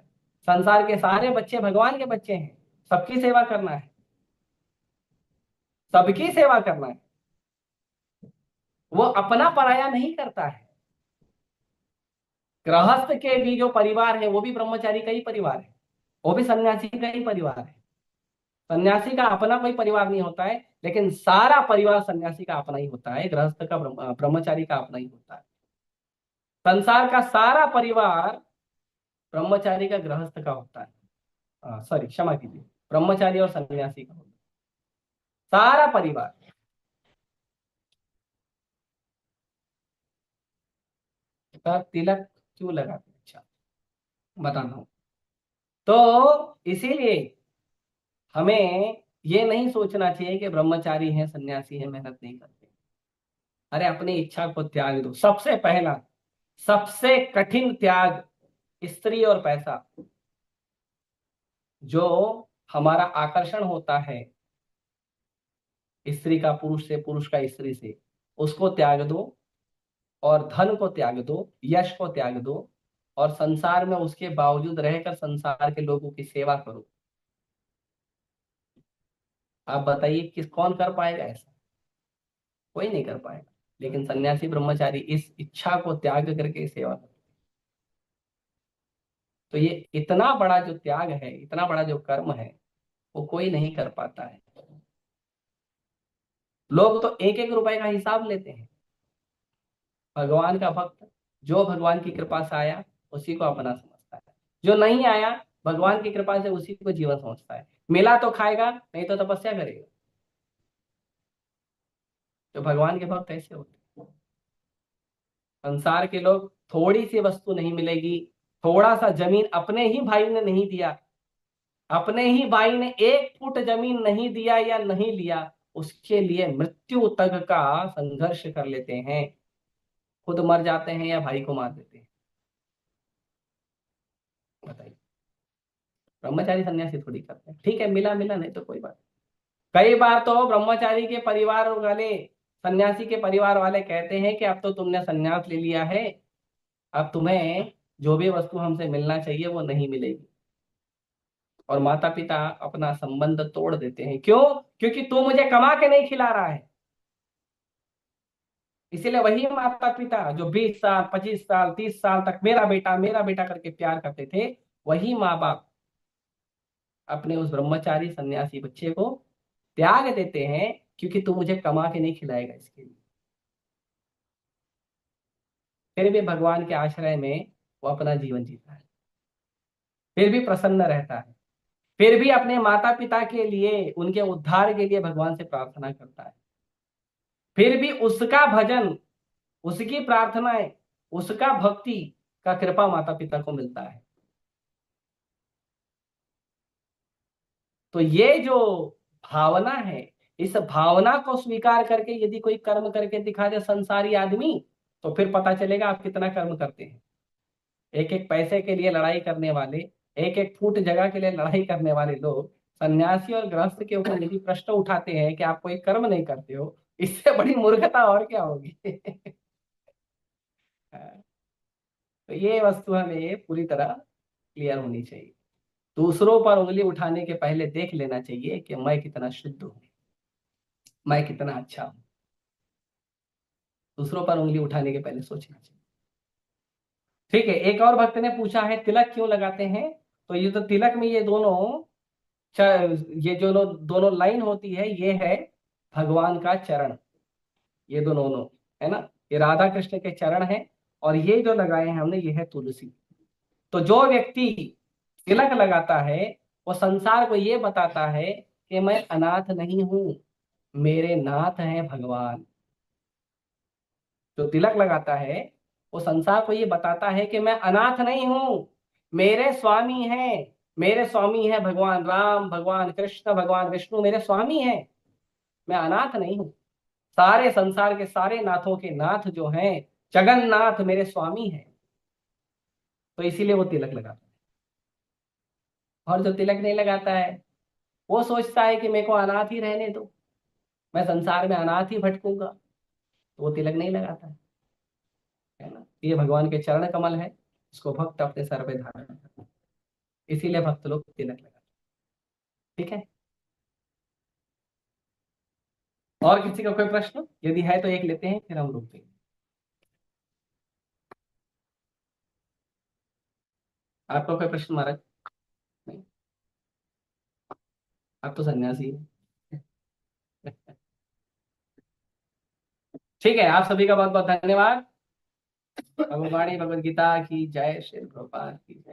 संसार के सारे बच्चे भगवान के बच्चे हैं, सबकी सेवा करना है। सबकी सेवा करना है। वो अपना पराया नहीं करता है। गृहस्थ के भी जो परिवार है वो भी ब्रह्मचारी का ही परिवार है, वो भी सन्यासी का ही परिवार है। सन्यासी का अपना कोई परिवार नहीं होता है, लेकिन सारा परिवार सन्यासी का अपना ही होता है, गृहस्थ का ब्रह्मचारी का अपना ही होता है। संसार का सारा परिवार ब्रह्मचारी का गृहस्थ का होता है। सॉरी, क्षमा कीजिए, ब्रह्मचारी और सन्यासी का होता है सारा परिवार। तब तिलक क्यों लगाते हैं? अच्छा, बताता हूं। तो इसीलिए हमें ये नहीं सोचना चाहिए कि ब्रह्मचारी हैं, सन्यासी हैं, मेहनत नहीं करते। अरे अपनी इच्छा को त्याग दो। सबसे पहला, सबसे कठिन त्याग स्त्री और पैसा। जो हमारा आकर्षण होता है स्त्री का पुरुष से, पुरुष का स्त्री से, उसको त्याग दो। और धन को त्याग दो, यश को त्याग दो, और संसार में उसके बावजूद रहकर संसार के लोगों की सेवा करो। आप बताइए किस कौन कर पाएगा ऐसा? कोई नहीं कर पाएगा। लेकिन सन्यासी ब्रह्मचारी इस इच्छा को त्याग करके सेवा करते। तो ये इतना बड़ा जो त्याग है, इतना बड़ा जो कर्म है, वो कोई नहीं कर पाता है। लोग तो एक एक रुपए का हिसाब लेते हैं। भगवान का भक्त जो भगवान की कृपा से आया उसी को अपना समझता है, जो नहीं आया भगवान की कृपा से उसी को जीवन समझता है। मिला तो खाएगा, नहीं तो तपस्या करेगा। जो भगवान के भक्त ऐसे होते हैं। संसार के लोग, थोड़ी सी वस्तु नहीं मिलेगी, थोड़ा सा जमीन अपने ही भाई ने नहीं दिया, अपने ही भाई ने 1 फुट जमीन नहीं दिया या नहीं लिया, उसके लिए मृत्यु तक का संघर्ष कर लेते हैं। खुद मर जाते हैं या भाई को मार देते हैं। बताइए, ब्रह्मचारी सन्यासी थोड़ी करते हैं। ठीक है, मिला मिला, नहीं तो कोई बात। कई बार तो ब्रह्मचारी के परिवार वाले, सन्यासी के परिवार वाले कहते हैं कि अब तो तुमने सन्यास ले लिया है, अब तुम्हें जो भी वस्तु हमसे मिलना चाहिए वो नहीं मिलेगी। और माता पिता अपना संबंध तोड़ देते हैं। क्यों? क्योंकि तू मुझे कमा के नहीं खिला रहा है। इसीलिए वही माता पिता जो 20 साल, 25 साल, 30 साल तक मेरा बेटा करके प्यार करते थे, वही माँ बाप अपने उस ब्रह्मचारी सन्यासी बच्चे को त्याग देते हैं, क्योंकि तू मुझे कमा के नहीं खिलाएगा इसके लिए। फिर भी भगवान के आश्रय में वो अपना जीवन जीता है, फिर भी प्रसन्न रहता है, फिर भी अपने माता पिता के लिए, उनके उद्धार के लिए भगवान से प्रार्थना करता है। फिर भी उसका भजन, उसकी प्रार्थनाएं, उसका भक्ति का कृपा माता पिता को मिलता है। तो ये जो भावना है, इस भावना को स्वीकार करके यदि कोई कर्म करके दिखा दे संसारी आदमी, तो फिर पता चलेगा आप कितना कर्म करते हैं। एक एक पैसे के लिए लड़ाई करने वाले, एक एक फुट जगह के लिए लड़ाई करने वाले लोग सन्यासी और गृहस्थ के ऊपर यदि प्रश्न उठाते हैं कि आप कोई कर्म नहीं करते हो, इससे बड़ी मूर्खता और क्या होगी? तो ये वस्तु हमें पूरी तरह क्लियर होनी चाहिए। दूसरों पर उंगली उठाने के पहले देख लेना चाहिए कि मैं कितना शुद्ध हूं, मैं कितना अच्छा हूं। दूसरों पर उंगली उठाने के पहले सोचना चाहिए। ठीक है, एक और भक्त ने पूछा है तिलक क्यों लगाते हैं? तो ये तो तिलक में ये दोनों ये जो दोनों लाइन होती है, ये है भगवान का चरण। ये दोनों है ना, ये राधा कृष्ण के चरण है। और ये जो लगाए हैं हमने, ये है तुलसी। तो जो व्यक्ति तिलक लगाता है वो संसार को ये बताता है कि मैं अनाथ नहीं हूं, मेरे नाथ हैं भगवान। जो तिलक लगाता है वो संसार को ये बताता है कि मैं अनाथ नहीं हूं, मेरे स्वामी हैं। मेरे स्वामी है भगवान राम, भगवान कृष्ण, भगवान विष्णु मेरे स्वामी हैं। मैं अनाथ नहीं हूं। सारे संसार के सारे नाथों के नाथ जो हैं, जगन्नाथ मेरे स्वामी हैं। तो इसीलिए वो तिलक लगाता है। और जो तिलक नहीं लगाता है वो सोचता है कि मेरे को अनाथ ही रहने दो, मैं संसार में अनाथ ही भटकूंगा, तो वो तिलक नहीं लगाता है ना। ये भगवान के चरण कमल है, इसको भक्त अपने सर पे धारण करता है। इसीलिए भक्त लोग तिलक लगाते हैं। ठीक है। और किसी का कोई प्रश्न यदि है तो एक लेते हैं, फिर हम रुकते हैं। आपका कोई प्रश्न महाराज? नहीं, आप तो सन्यासी हैं। ठीक है, आप सभी का बहुत बहुत धन्यवाद। भगवानी भगवद गीता की जय, श्री प्रभुपाद की जय।